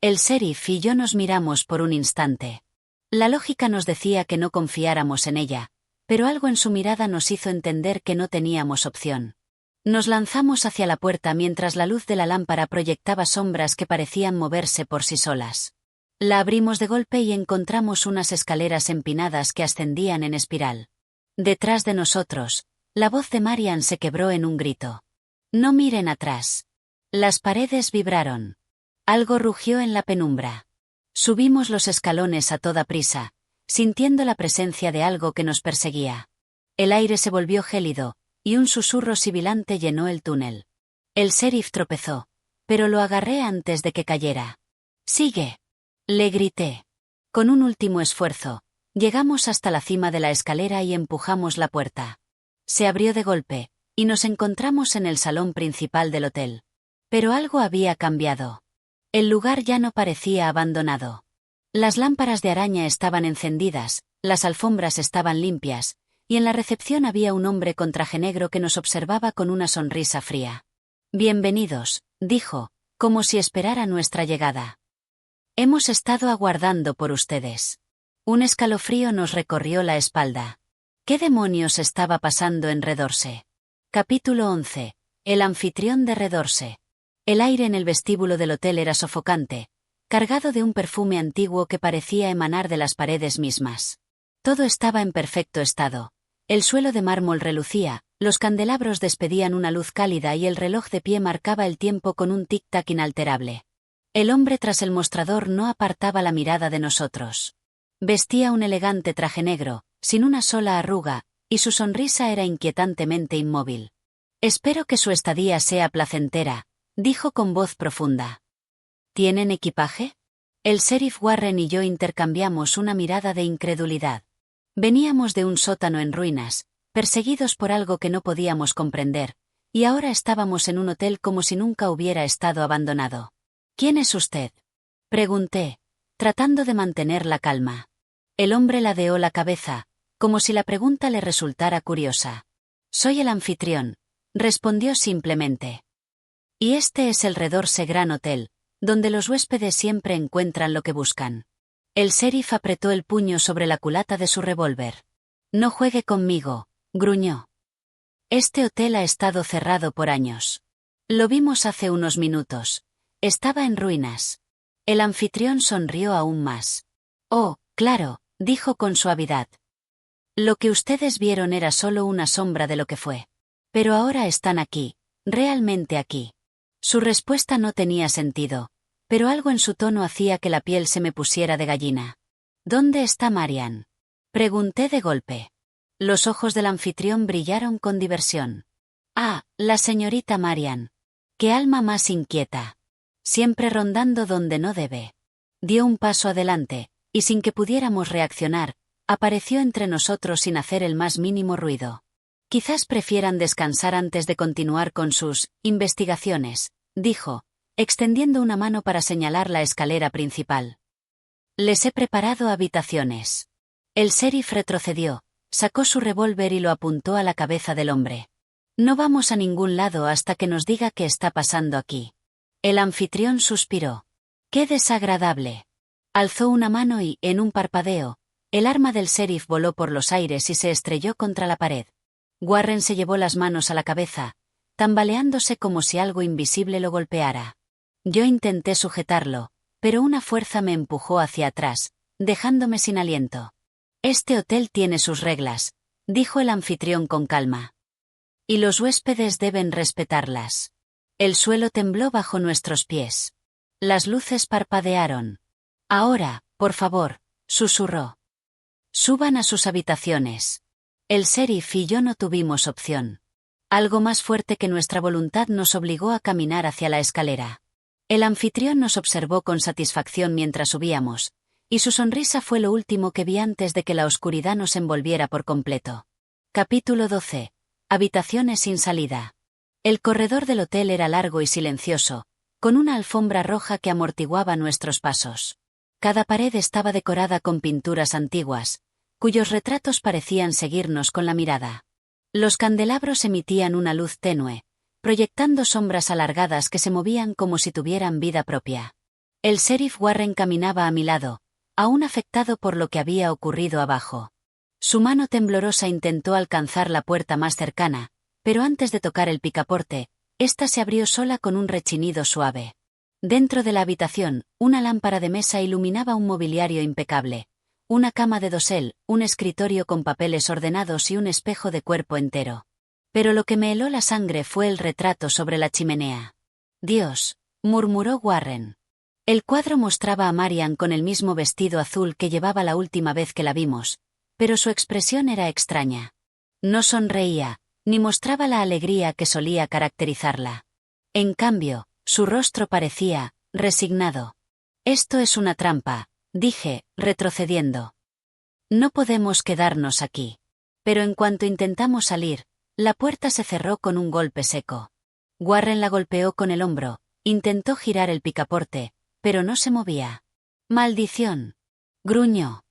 El sheriff y yo nos miramos por un instante. La lógica nos decía que no confiáramos en ella, pero algo en su mirada nos hizo entender que no teníamos opción. Nos lanzamos hacia la puerta mientras la luz de la lámpara proyectaba sombras que parecían moverse por sí solas. La abrimos de golpe y encontramos unas escaleras empinadas que ascendían en espiral. Detrás de nosotros, la voz de Marian se quebró en un grito. «No miren atrás». Las paredes vibraron. Algo rugió en la penumbra. Subimos los escalones a toda prisa, sintiendo la presencia de algo que nos perseguía. El aire se volvió gélido, y un susurro sibilante llenó el túnel. El sheriff tropezó, pero lo agarré antes de que cayera. «Sigue», le grité. Con un último esfuerzo, llegamos hasta la cima de la escalera y empujamos la puerta. Se abrió de golpe, y nos encontramos en el salón principal del hotel. Pero algo había cambiado. El lugar ya no parecía abandonado. Las lámparas de araña estaban encendidas, las alfombras estaban limpias, y en la recepción había un hombre con traje negro que nos observaba con una sonrisa fría. «Bienvenidos», dijo, como si esperara nuestra llegada. «Hemos estado aguardando por ustedes». Un escalofrío nos recorrió la espalda. ¿Qué demonios estaba pasando en Redorse? Capítulo 11. El anfitrión de Redorse. El aire en el vestíbulo del hotel era sofocante, cargado de un perfume antiguo que parecía emanar de las paredes mismas. Todo estaba en perfecto estado. El suelo de mármol relucía, los candelabros despedían una luz cálida y el reloj de pie marcaba el tiempo con un tic-tac inalterable. El hombre tras el mostrador no apartaba la mirada de nosotros. Vestía un elegante traje negro, sin una sola arruga, y su sonrisa era inquietantemente inmóvil. «Espero que su estadía sea placentera», dijo con voz profunda. «¿Tienen equipaje?» El sheriff Warren y yo intercambiamos una mirada de incredulidad. Veníamos de un sótano en ruinas, perseguidos por algo que no podíamos comprender, y ahora estábamos en un hotel como si nunca hubiera estado abandonado. «¿Quién es usted?», pregunté, tratando de mantener la calma. El hombre ladeó la cabeza, como si la pregunta le resultara curiosa. «Soy el anfitrión», respondió simplemente. «Y este es el Redorse Gran Hotel, donde los huéspedes siempre encuentran lo que buscan». El sheriff apretó el puño sobre la culata de su revólver. «No juegue conmigo», gruñó. «Este hotel ha estado cerrado por años. Lo vimos hace unos minutos. Estaba en ruinas». El anfitrión sonrió aún más. «Oh, claro», dijo con suavidad. «Lo que ustedes vieron era solo una sombra de lo que fue. Pero ahora están aquí, realmente aquí». Su respuesta no tenía sentido, pero algo en su tono hacía que la piel se me pusiera de gallina. «¿Dónde está Marian?», pregunté de golpe. Los ojos del anfitrión brillaron con diversión. Ah, la señorita Marian. Qué alma más inquieta. Siempre rondando donde no debe. Dio un paso adelante, y sin que pudiéramos reaccionar, apareció entre nosotros sin hacer el más mínimo ruido. Quizás prefieran descansar antes de continuar con sus investigaciones, dijo, extendiendo una mano para señalar la escalera principal. Les he preparado habitaciones. El sheriff retrocedió, sacó su revólver y lo apuntó a la cabeza del hombre. No vamos a ningún lado hasta que nos diga qué está pasando aquí. El anfitrión suspiró. ¡Qué desagradable! Alzó una mano y, en un parpadeo, el arma del sheriff voló por los aires y se estrelló contra la pared. Warren se llevó las manos a la cabeza, tambaleándose como si algo invisible lo golpeara. Yo intenté sujetarlo, pero una fuerza me empujó hacia atrás, dejándome sin aliento. Este hotel tiene sus reglas, dijo el anfitrión con calma. Y los huéspedes deben respetarlas. El suelo tembló bajo nuestros pies. Las luces parpadearon. Ahora, por favor, susurró. Suban a sus habitaciones. El sheriff y yo no tuvimos opción. Algo más fuerte que nuestra voluntad nos obligó a caminar hacia la escalera. El anfitrión nos observó con satisfacción mientras subíamos, y su sonrisa fue lo último que vi antes de que la oscuridad nos envolviera por completo. Capítulo 12. Habitaciones sin salida. El corredor del hotel era largo y silencioso, con una alfombra roja que amortiguaba nuestros pasos. Cada pared estaba decorada con pinturas antiguas, cuyos retratos parecían seguirnos con la mirada. Los candelabros emitían una luz tenue, proyectando sombras alargadas que se movían como si tuvieran vida propia. El sheriff Warren caminaba a mi lado, aún afectado por lo que había ocurrido abajo. Su mano temblorosa intentó alcanzar la puerta más cercana, pero antes de tocar el picaporte, ésta se abrió sola con un rechinido suave. Dentro de la habitación, una lámpara de mesa iluminaba un mobiliario impecable, una cama de dosel, un escritorio con papeles ordenados y un espejo de cuerpo entero. Pero lo que me heló la sangre fue el retrato sobre la chimenea. Dios, murmuró Warren. El cuadro mostraba a Marian con el mismo vestido azul que llevaba la última vez que la vimos, pero su expresión era extraña. No sonreía, ni mostraba la alegría que solía caracterizarla. En cambio, su rostro parecía resignado. Esto es una trampa, dije, retrocediendo. No podemos quedarnos aquí. Pero en cuanto intentamos salir, la puerta se cerró con un golpe seco. Warren la golpeó con el hombro, intentó girar el picaporte, pero no se movía. ¡Maldición!, gruñó.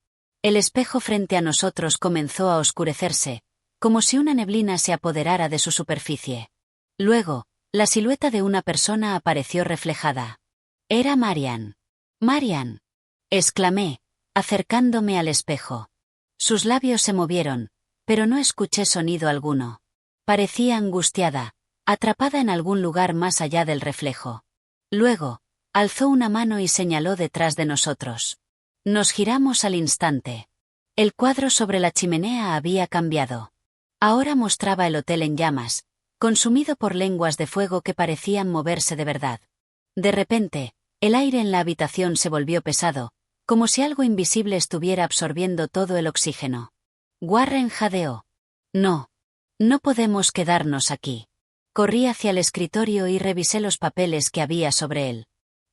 El espejo frente a nosotros comenzó a oscurecerse, como si una neblina se apoderara de su superficie. Luego, la silueta de una persona apareció reflejada. Era Marian. ¡Marian!, exclamé, acercándome al espejo. Sus labios se movieron, pero no escuché sonido alguno. Parecía angustiada, atrapada en algún lugar más allá del reflejo. Luego, alzó una mano y señaló detrás de nosotros. Nos giramos al instante. El cuadro sobre la chimenea había cambiado. Ahora mostraba el hotel en llamas, consumido por lenguas de fuego que parecían moverse de verdad. De repente, el aire en la habitación se volvió pesado, como si algo invisible estuviera absorbiendo todo el oxígeno. Warren jadeó. No. No podemos quedarnos aquí. Corrí hacia el escritorio y revisé los papeles que había sobre él.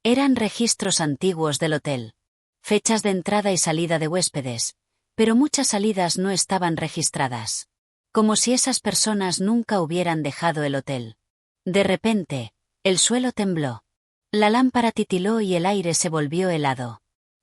Eran registros antiguos del hotel. Fechas de entrada y salida de huéspedes, pero muchas salidas no estaban registradas. Como si esas personas nunca hubieran dejado el hotel. De repente, el suelo tembló. La lámpara titiló y el aire se volvió helado.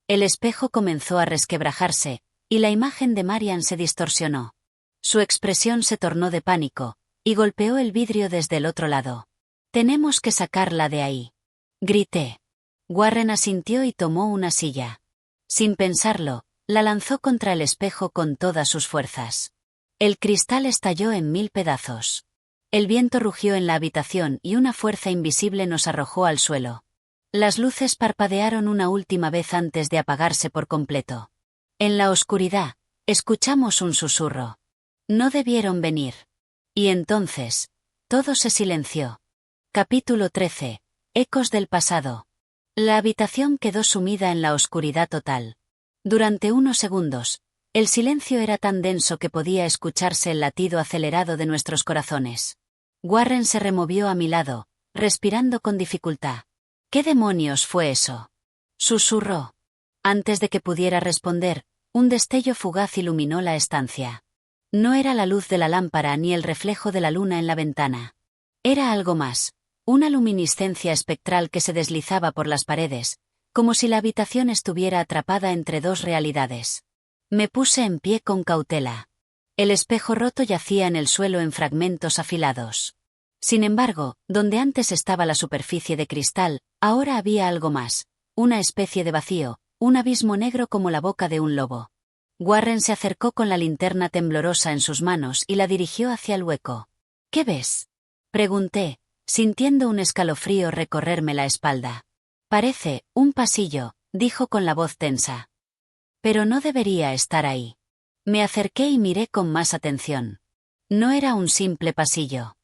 El espejo comenzó a resquebrajarse, y la imagen de Marian se distorsionó. Su expresión se tornó de pánico, y golpeó el vidrio desde el otro lado. «Tenemos que sacarla de ahí», grité. Warren asintió y tomó una silla. Sin pensarlo, la lanzó contra el espejo con todas sus fuerzas. El cristal estalló en 1000 pedazos. El viento rugió en la habitación y una fuerza invisible nos arrojó al suelo. Las luces parpadearon una última vez antes de apagarse por completo. En la oscuridad, escuchamos un susurro. No debieron venir. Y entonces, todo se silenció. Capítulo 13. Ecos del pasado. La habitación quedó sumida en la oscuridad total. Durante unos segundos, El silencio era tan denso que podía escucharse el latido acelerado de nuestros corazones. Warren se removió a mi lado, respirando con dificultad. ¿Qué demonios fue eso?, susurró. Antes de que pudiera responder, un destello fugaz iluminó la estancia. No era la luz de la lámpara ni el reflejo de la luna en la ventana. Era algo más, una luminiscencia espectral que se deslizaba por las paredes, como si la habitación estuviera atrapada entre dos realidades. Me puse en pie con cautela. El espejo roto yacía en el suelo en fragmentos afilados. Sin embargo, donde antes estaba la superficie de cristal, ahora había algo más, una especie de vacío, un abismo negro como la boca de un lobo. Warren se acercó con la linterna temblorosa en sus manos y la dirigió hacia el hueco. ¿Qué ves?, pregunté, sintiendo un escalofrío recorrerme la espalda. Parece un pasillo, dijo con la voz tensa. Pero no debería estar ahí. Me acerqué y miré con más atención. No era un simple pasillo.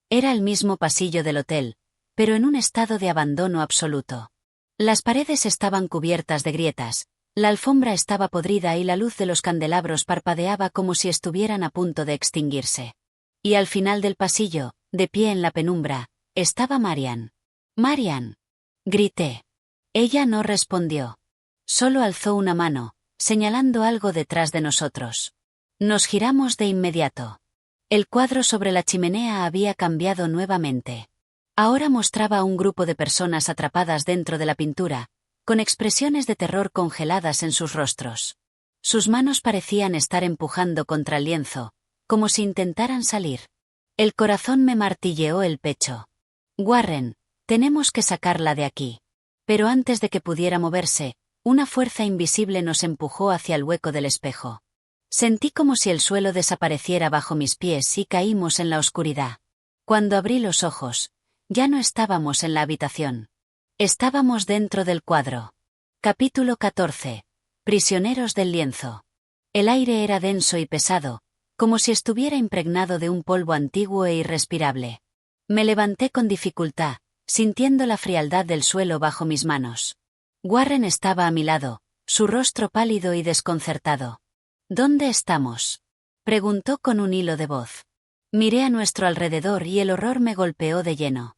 Era el mismo pasillo del hotel, pero en un estado de abandono absoluto. Las paredes estaban cubiertas de grietas, la alfombra estaba podrida y la luz de los candelabros parpadeaba como si estuvieran a punto de extinguirse. Y al final del pasillo, de pie en la penumbra, estaba Marian. «¡Marian!», grité. Ella no respondió. Solo alzó una mano, señalando algo detrás de nosotros. Nos giramos de inmediato. El cuadro sobre la chimenea había cambiado nuevamente. Ahora mostraba a un grupo de personas atrapadas dentro de la pintura, con expresiones de terror congeladas en sus rostros. Sus manos parecían estar empujando contra el lienzo, como si intentaran salir. El corazón me martilleó el pecho. «Warren, tenemos que sacarla de aquí». Pero antes de que pudiera moverse, una fuerza invisible nos empujó hacia el hueco del espejo. Sentí como si el suelo desapareciera bajo mis pies y caímos en la oscuridad. Cuando abrí los ojos, ya no estábamos en la habitación. Estábamos dentro del cuadro. Capítulo 14. Prisioneros del lienzo. El aire era denso y pesado, como si estuviera impregnado de un polvo antiguo e irrespirable. Me levanté con dificultad, sintiendo la frialdad del suelo bajo mis manos. Warren estaba a mi lado, su rostro pálido y desconcertado. «¿Dónde estamos?», preguntó con un hilo de voz. Miré a nuestro alrededor y el horror me golpeó de lleno.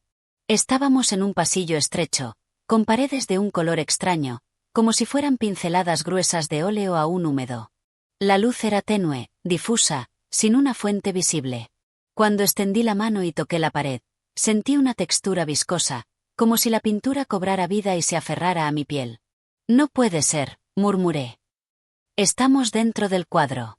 Estábamos en un pasillo estrecho, con paredes de un color extraño, como si fueran pinceladas gruesas de óleo aún húmedo. La luz era tenue, difusa, sin una fuente visible. Cuando extendí la mano y toqué la pared, sentí una textura viscosa, como si la pintura cobrara vida y se aferrara a mi piel. «No puede ser», murmuré. «Estamos dentro del cuadro».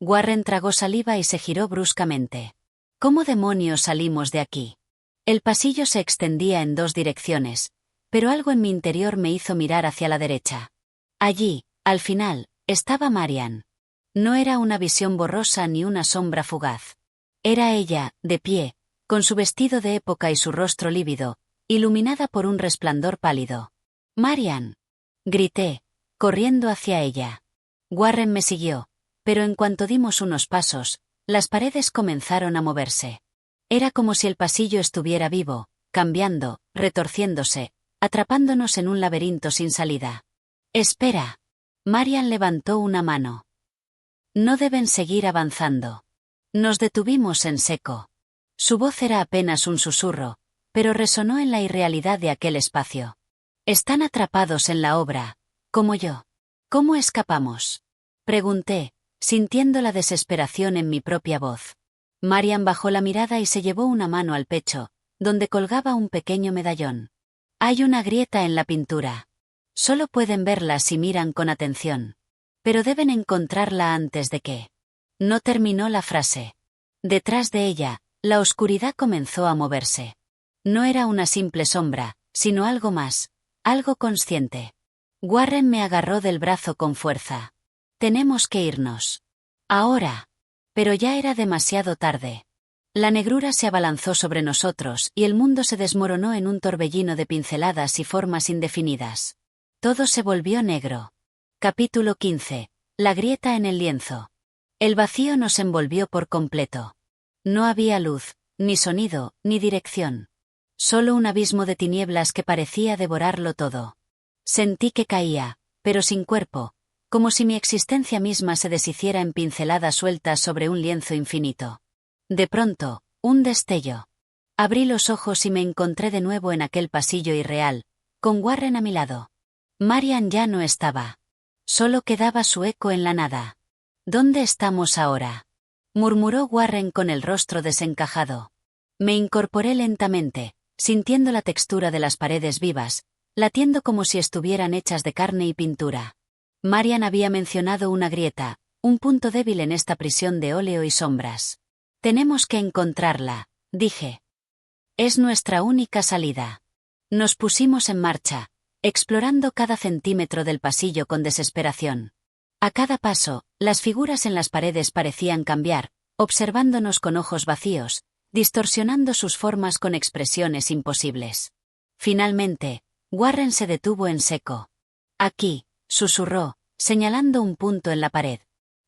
Warren tragó saliva y se giró bruscamente. «¿Cómo demonios salimos de aquí?». El pasillo se extendía en dos direcciones, pero algo en mi interior me hizo mirar hacia la derecha. Allí, al final, estaba Marian. No era una visión borrosa ni una sombra fugaz. Era ella, de pie, con su vestido de época y su rostro lívido, iluminada por un resplandor pálido. «Marian», grité, corriendo hacia ella. Warren me siguió, pero en cuanto dimos unos pasos, las paredes comenzaron a moverse. Era como si el pasillo estuviera vivo, cambiando, retorciéndose, atrapándonos en un laberinto sin salida. «Espera». Marian levantó una mano. «No deben seguir avanzando». Nos detuvimos en seco. Su voz era apenas un susurro, pero resonó en la irrealidad de aquel espacio. «Están atrapados en la obra, como yo». «¿Cómo escapamos?», pregunté, sintiendo la desesperación en mi propia voz. Marian bajó la mirada y se llevó una mano al pecho, donde colgaba un pequeño medallón. «Hay una grieta en la pintura. Solo pueden verla si miran con atención. Pero deben encontrarla antes de que». No terminó la frase. Detrás de ella, la oscuridad comenzó a moverse. No era una simple sombra, sino algo más, algo consciente. Warren me agarró del brazo con fuerza. «Tenemos que irnos. Ahora». Pero ya era demasiado tarde. La negrura se abalanzó sobre nosotros y el mundo se desmoronó en un torbellino de pinceladas y formas indefinidas. Todo se volvió negro. Capítulo 15. La grieta en el lienzo. El vacío nos envolvió por completo. No había luz, ni sonido, ni dirección. Solo un abismo de tinieblas que parecía devorarlo todo. Sentí que caía, pero sin cuerpo, como si mi existencia misma se deshiciera en pinceladas sueltas sobre un lienzo infinito. De pronto, un destello. Abrí los ojos y me encontré de nuevo en aquel pasillo irreal, con Warren a mi lado. Marian ya no estaba. Solo quedaba su eco en la nada. ¿Dónde estamos ahora?, murmuró Warren con el rostro desencajado. Me incorporé lentamente, sintiendo la textura de las paredes vivas, latiendo como si estuvieran hechas de carne y pintura. Marian había mencionado una grieta, un punto débil en esta prisión de óleo y sombras. Tenemos que encontrarla, dije. Es nuestra única salida. Nos pusimos en marcha, explorando cada centímetro del pasillo con desesperación. A cada paso, las figuras en las paredes parecían cambiar, observándonos con ojos vacíos, distorsionando sus formas con expresiones imposibles. Finalmente, Warren se detuvo en seco. Aquí, susurró, señalando un punto en la pared.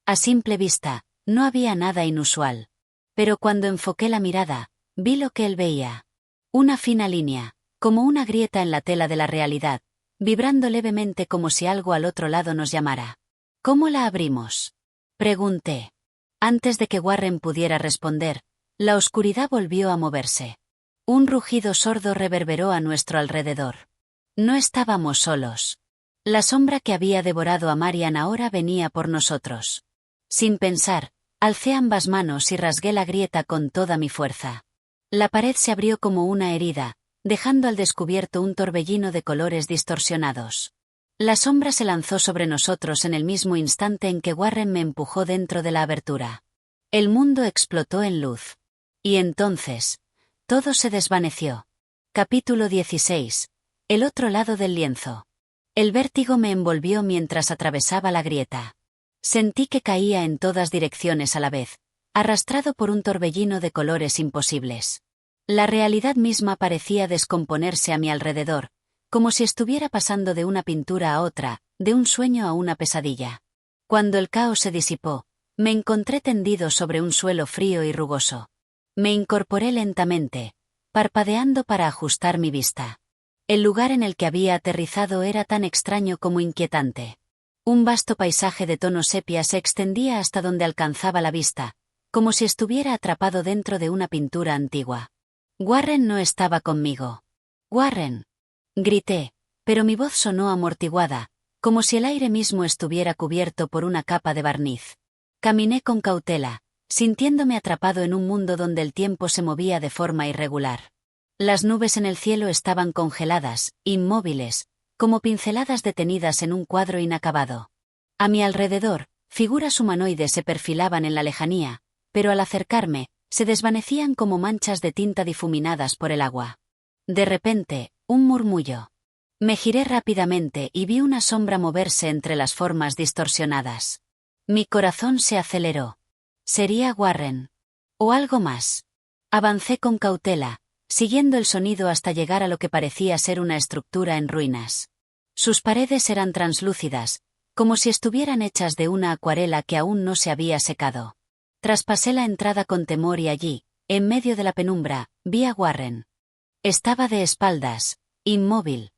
A simple vista, no había nada inusual. Pero cuando enfoqué la mirada, vi lo que él veía. Una fina línea, como una grieta en la tela de la realidad, vibrando levemente como si algo al otro lado nos llamara. ¿Cómo la abrimos?, pregunté. Antes de que Warren pudiera responder, la oscuridad volvió a moverse. Un rugido sordo reverberó a nuestro alrededor. No estábamos solos. La sombra que había devorado a Marian ahora venía por nosotros. Sin pensar, alcé ambas manos y rasgué la grieta con toda mi fuerza. La pared se abrió como una herida, dejando al descubierto un torbellino de colores distorsionados. La sombra se lanzó sobre nosotros en el mismo instante en que Warren me empujó dentro de la abertura. El mundo explotó en luz. Y entonces, todo se desvaneció. Capítulo 16. El otro lado del lienzo. El vértigo me envolvió mientras atravesaba la grieta. Sentí que caía en todas direcciones a la vez, arrastrado por un torbellino de colores imposibles. La realidad misma parecía descomponerse a mi alrededor, como si estuviera pasando de una pintura a otra, de un sueño a una pesadilla. Cuando el caos se disipó, me encontré tendido sobre un suelo frío y rugoso. Me incorporé lentamente, parpadeando para ajustar mi vista. El lugar en el que había aterrizado era tan extraño como inquietante. Un vasto paisaje de tono sepia se extendía hasta donde alcanzaba la vista, como si estuviera atrapado dentro de una pintura antigua. Warren no estaba conmigo. «Warren», grité, pero mi voz sonó amortiguada, como si el aire mismo estuviera cubierto por una capa de barniz. Caminé con cautela, sintiéndome atrapado en un mundo donde el tiempo se movía de forma irregular. Las nubes en el cielo estaban congeladas, inmóviles, como pinceladas detenidas en un cuadro inacabado. A mi alrededor, figuras humanoides se perfilaban en la lejanía, pero al acercarme, se desvanecían como manchas de tinta difuminadas por el agua. De repente, un murmullo. Me giré rápidamente y vi una sombra moverse entre las formas distorsionadas. Mi corazón se aceleró. ¿Sería Warren? ¿O algo más? Avancé con cautela, siguiendo el sonido hasta llegar a lo que parecía ser una estructura en ruinas. Sus paredes eran translúcidas, como si estuvieran hechas de una acuarela que aún no se había secado. Traspasé la entrada con temor y allí, en medio de la penumbra, vi a Warren. Estaba de espaldas, inmóvil.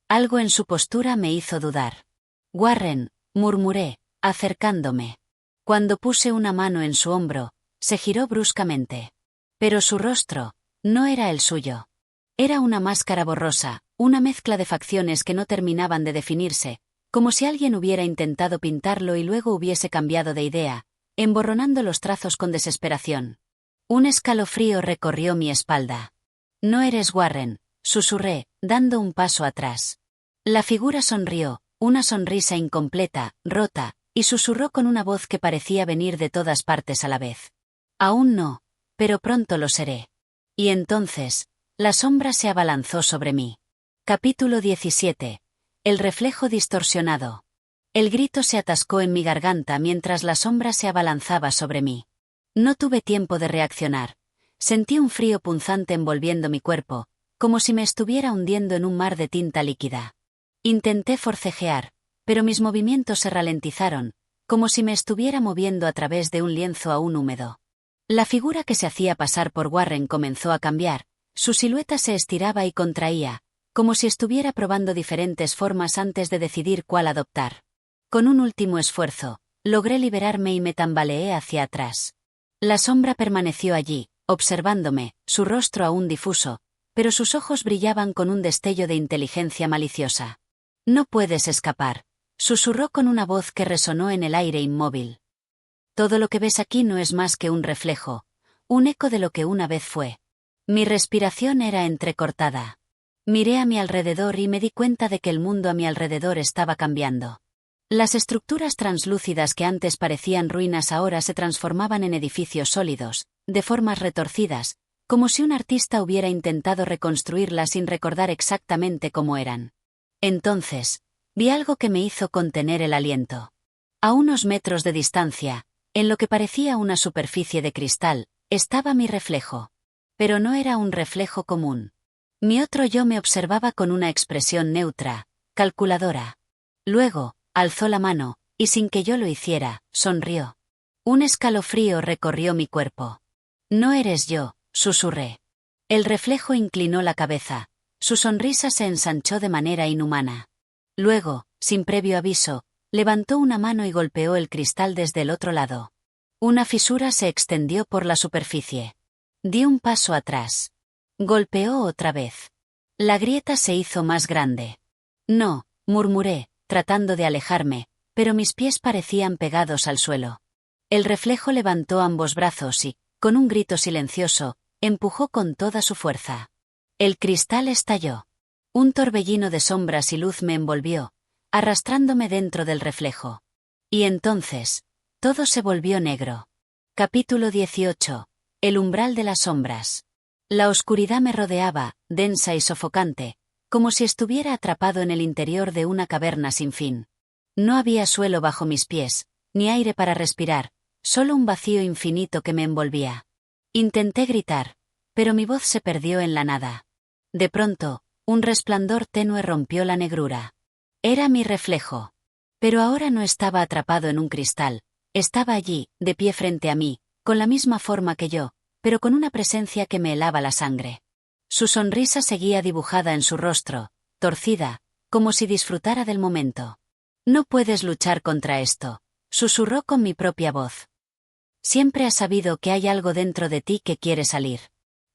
Algo en su postura me hizo dudar. «Warren», murmuré, acercándome. Cuando puse una mano en su hombro, se giró bruscamente. Pero su rostro no era el suyo. Era una máscara borrosa, una mezcla de facciones que no terminaban de definirse, como si alguien hubiera intentado pintarlo y luego hubiese cambiado de idea, emborronando los trazos con desesperación. Un escalofrío recorrió mi espalda. «No eres Warren», susurré, dando un paso atrás. La figura sonrió, una sonrisa incompleta, rota, y susurró con una voz que parecía venir de todas partes a la vez. «Aún no, pero pronto lo seré». Y entonces, la sombra se abalanzó sobre mí. Capítulo 17. El reflejo distorsionado. El grito se atascó en mi garganta mientras la sombra se abalanzaba sobre mí. No tuve tiempo de reaccionar. Sentí un frío punzante envolviendo mi cuerpo, como si me estuviera hundiendo en un mar de tinta líquida. Intenté forcejear, pero mis movimientos se ralentizaron, como si me estuviera moviendo a través de un lienzo aún húmedo. La figura que se hacía pasar por Warren comenzó a cambiar, su silueta se estiraba y contraía, como si estuviera probando diferentes formas antes de decidir cuál adoptar. Con un último esfuerzo, logré liberarme y me tambaleé hacia atrás. La sombra permaneció allí, observándome, su rostro aún difuso, pero sus ojos brillaban con un destello de inteligencia maliciosa. «No puedes escapar», susurró con una voz que resonó en el aire inmóvil. «Todo lo que ves aquí no es más que un reflejo, un eco de lo que una vez fue». Mi respiración era entrecortada. Miré a mi alrededor y me di cuenta de que el mundo a mi alrededor estaba cambiando. Las estructuras translúcidas que antes parecían ruinas ahora se transformaban en edificios sólidos, de formas retorcidas, como si un artista hubiera intentado reconstruirlas sin recordar exactamente cómo eran. Entonces, vi algo que me hizo contener el aliento. A unos metros de distancia, en lo que parecía una superficie de cristal, estaba mi reflejo. Pero no era un reflejo común. Mi otro yo me observaba con una expresión neutra, calculadora. Luego, alzó la mano, y sin que yo lo hiciera, sonrió. Un escalofrío recorrió mi cuerpo. «No eres yo», susurré. El reflejo inclinó la cabeza. Su sonrisa se ensanchó de manera inhumana. Luego, sin previo aviso, levantó una mano y golpeó el cristal desde el otro lado. Una fisura se extendió por la superficie. Di un paso atrás. Golpeó otra vez. La grieta se hizo más grande. «No», murmuré, tratando de alejarme, pero mis pies parecían pegados al suelo. El reflejo levantó ambos brazos y, con un grito silencioso, empujó con toda su fuerza. El cristal estalló. Un torbellino de sombras y luz me envolvió, arrastrándome dentro del reflejo. Y entonces, todo se volvió negro. Capítulo 18. El umbral de las sombras. La oscuridad me rodeaba, densa y sofocante, como si estuviera atrapado en el interior de una caverna sin fin. No había suelo bajo mis pies, ni aire para respirar, solo un vacío infinito que me envolvía. Intenté gritar, pero mi voz se perdió en la nada. De pronto, un resplandor tenue rompió la negrura. Era mi reflejo. Pero ahora no estaba atrapado en un cristal, estaba allí, de pie frente a mí, con la misma forma que yo, pero con una presencia que me helaba la sangre. Su sonrisa seguía dibujada en su rostro, torcida, como si disfrutara del momento. «No puedes luchar contra esto», susurró con mi propia voz. «Siempre has sabido que hay algo dentro de ti que quiere salir».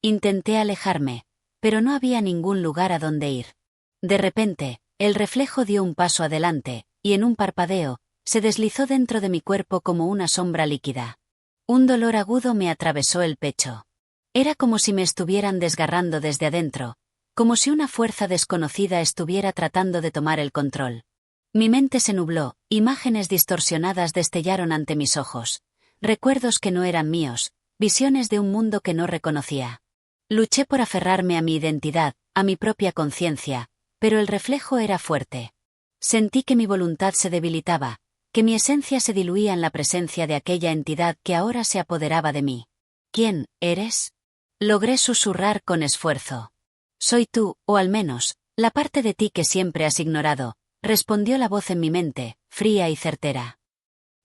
Intenté alejarme, pero no había ningún lugar a donde ir. De repente, el reflejo dio un paso adelante, y en un parpadeo, se deslizó dentro de mi cuerpo como una sombra líquida. Un dolor agudo me atravesó el pecho. Era como si me estuvieran desgarrando desde adentro, como si una fuerza desconocida estuviera tratando de tomar el control. Mi mente se nubló, imágenes distorsionadas destellaron ante mis ojos, recuerdos que no eran míos, visiones de un mundo que no reconocía. Luché por aferrarme a mi identidad, a mi propia conciencia, pero el reflejo era fuerte. Sentí que mi voluntad se debilitaba, que mi esencia se diluía en la presencia de aquella entidad que ahora se apoderaba de mí. «¿Quién eres?», logré susurrar con esfuerzo. «Soy tú, o al menos, la parte de ti que siempre has ignorado», respondió la voz en mi mente, fría y certera.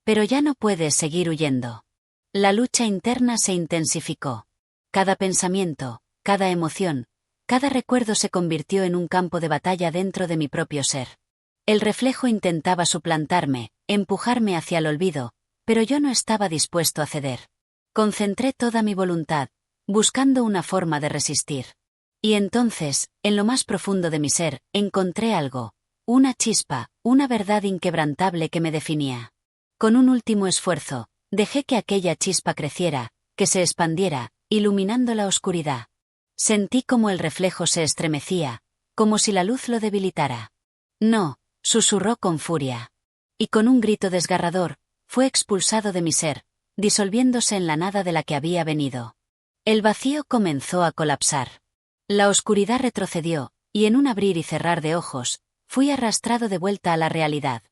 «Pero ya no puedes seguir huyendo». La lucha interna se intensificó. Cada pensamiento, cada emoción, cada recuerdo se convirtió en un campo de batalla dentro de mi propio ser. El reflejo intentaba suplantarme, empujarme hacia el olvido, pero yo no estaba dispuesto a ceder. Concentré toda mi voluntad, buscando una forma de resistir. Y entonces, en lo más profundo de mi ser, encontré algo, una chispa, una verdad inquebrantable que me definía. Con un último esfuerzo, dejé que aquella chispa creciera, que se expandiera, iluminando la oscuridad. Sentí como el reflejo se estremecía, como si la luz lo debilitara. «No», susurró con furia. Y con un grito desgarrador, fue expulsado de mi ser, disolviéndose en la nada de la que había venido. El vacío comenzó a colapsar. La oscuridad retrocedió, y en un abrir y cerrar de ojos, fui arrastrado de vuelta a la realidad.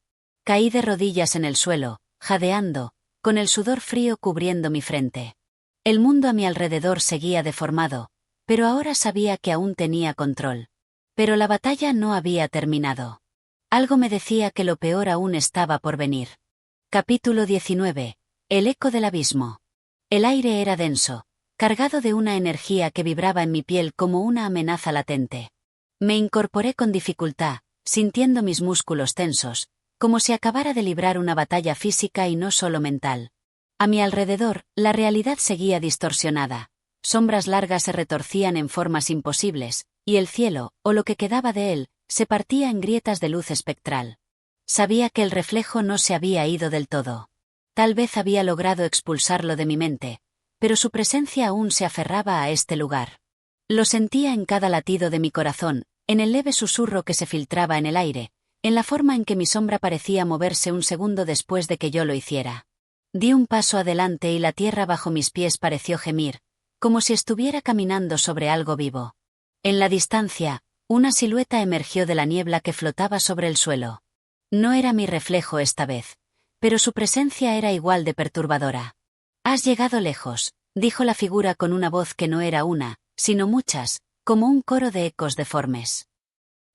Caí de rodillas en el suelo, jadeando, con el sudor frío cubriendo mi frente. El mundo a mi alrededor seguía deformado, pero ahora sabía que aún tenía control. Pero la batalla no había terminado. Algo me decía que lo peor aún estaba por venir. Capítulo 19. El eco del abismo. El aire era denso, cargado de una energía que vibraba en mi piel como una amenaza latente. Me incorporé con dificultad, sintiendo mis músculos tensos, como si acabara de librar una batalla física y no solo mental. A mi alrededor, la realidad seguía distorsionada. Sombras largas se retorcían en formas imposibles, y el cielo, o lo que quedaba de él, se partía en grietas de luz espectral. Sabía que el reflejo no se había ido del todo. Tal vez había logrado expulsarlo de mi mente, pero su presencia aún se aferraba a este lugar. Lo sentía en cada latido de mi corazón, en el leve susurro que se filtraba en el aire, en la forma en que mi sombra parecía moverse un segundo después de que yo lo hiciera. Di un paso adelante y la tierra bajo mis pies pareció gemir, como si estuviera caminando sobre algo vivo. En la distancia, una silueta emergió de la niebla que flotaba sobre el suelo. No era mi reflejo esta vez, pero su presencia era igual de perturbadora. «Has llegado lejos», dijo la figura con una voz que no era una, sino muchas, como un coro de ecos deformes.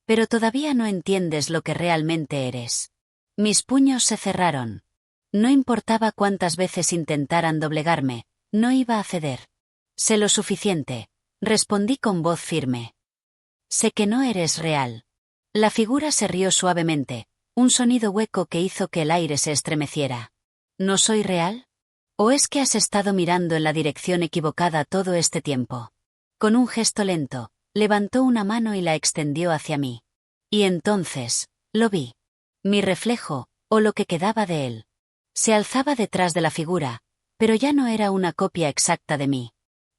«Pero todavía no entiendes lo que realmente eres». Mis puños se cerraron. No importaba cuántas veces intentaran doblegarme, no iba a ceder. «Sé lo suficiente», respondí con voz firme. «Sé que no eres real». La figura se rió suavemente, un sonido hueco que hizo que el aire se estremeciera. «¿No soy real? ¿O es que has estado mirando en la dirección equivocada todo este tiempo?» Con un gesto lento, levantó una mano y la extendió hacia mí. Y entonces, lo vi. Mi reflejo, o lo que quedaba de él. Se alzaba detrás de la figura, pero ya no era una copia exacta de mí.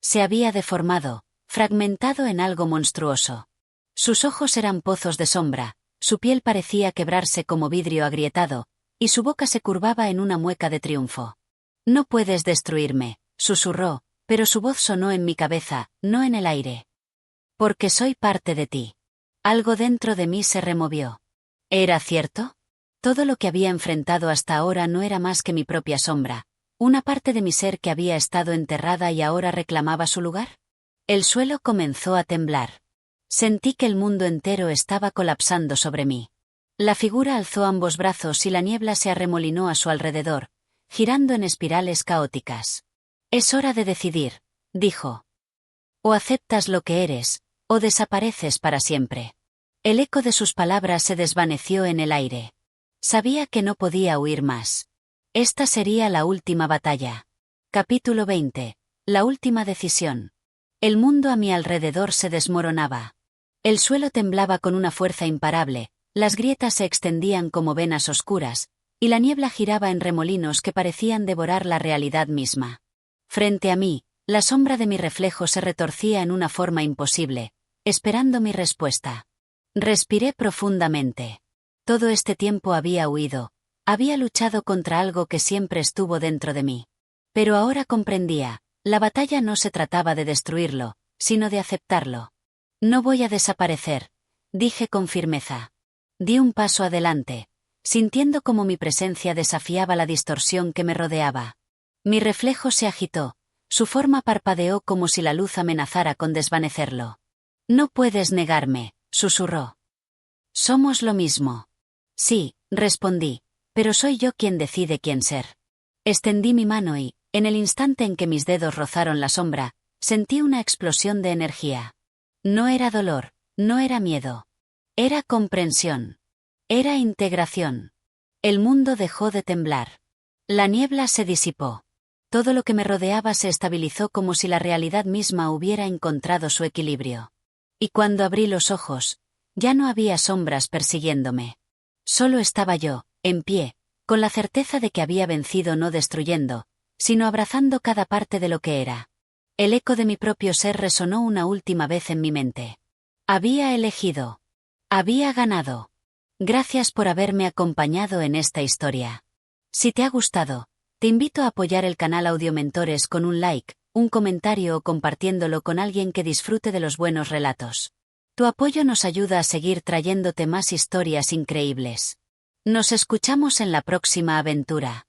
Se había deformado, fragmentado en algo monstruoso. Sus ojos eran pozos de sombra, su piel parecía quebrarse como vidrio agrietado, y su boca se curvaba en una mueca de triunfo. «No puedes destruirme», susurró, pero su voz sonó en mi cabeza, no en el aire. «Porque soy parte de ti». Algo dentro de mí se removió. ¿Era cierto? Todo lo que había enfrentado hasta ahora no era más que mi propia sombra, una parte de mi ser que había estado enterrada y ahora reclamaba su lugar. El suelo comenzó a temblar. Sentí que el mundo entero estaba colapsando sobre mí. La figura alzó ambos brazos y la niebla se arremolinó a su alrededor, girando en espirales caóticas. «Es hora de decidir», dijo. «O aceptas lo que eres, o desapareces para siempre». El eco de sus palabras se desvaneció en el aire. Sabía que no podía huir más. Esta sería la última batalla. Capítulo 20. La última decisión. El mundo a mi alrededor se desmoronaba. El suelo temblaba con una fuerza imparable, las grietas se extendían como venas oscuras, y la niebla giraba en remolinos que parecían devorar la realidad misma. Frente a mí, la sombra de mi reflejo se retorcía en una forma imposible, esperando mi respuesta. Respiré profundamente. Todo este tiempo había huido, había luchado contra algo que siempre estuvo dentro de mí. Pero ahora comprendía, la batalla no se trataba de destruirlo, sino de aceptarlo. «No voy a desaparecer», dije con firmeza. Di un paso adelante, sintiendo como mi presencia desafiaba la distorsión que me rodeaba. Mi reflejo se agitó, su forma parpadeó como si la luz amenazara con desvanecerlo. «No puedes negarme», susurró. «Somos lo mismo». «Sí», respondí, «pero soy yo quien decide quién ser». Extendí mi mano y, en el instante en que mis dedos rozaron la sombra, sentí una explosión de energía. No era dolor, no era miedo. Era comprensión. Era integración. El mundo dejó de temblar. La niebla se disipó. Todo lo que me rodeaba se estabilizó como si la realidad misma hubiera encontrado su equilibrio. Y cuando abrí los ojos, ya no había sombras persiguiéndome. Solo estaba yo, en pie, con la certeza de que había vencido no destruyendo, sino abrazando cada parte de lo que era. El eco de mi propio ser resonó una última vez en mi mente. Había elegido. Había ganado. Gracias por haberme acompañado en esta historia. Si te ha gustado, te invito a apoyar el canal Audiomentores con un like, un comentario o compartiéndolo con alguien que disfrute de los buenos relatos. Tu apoyo nos ayuda a seguir trayéndote más historias increíbles. Nos escuchamos en la próxima aventura.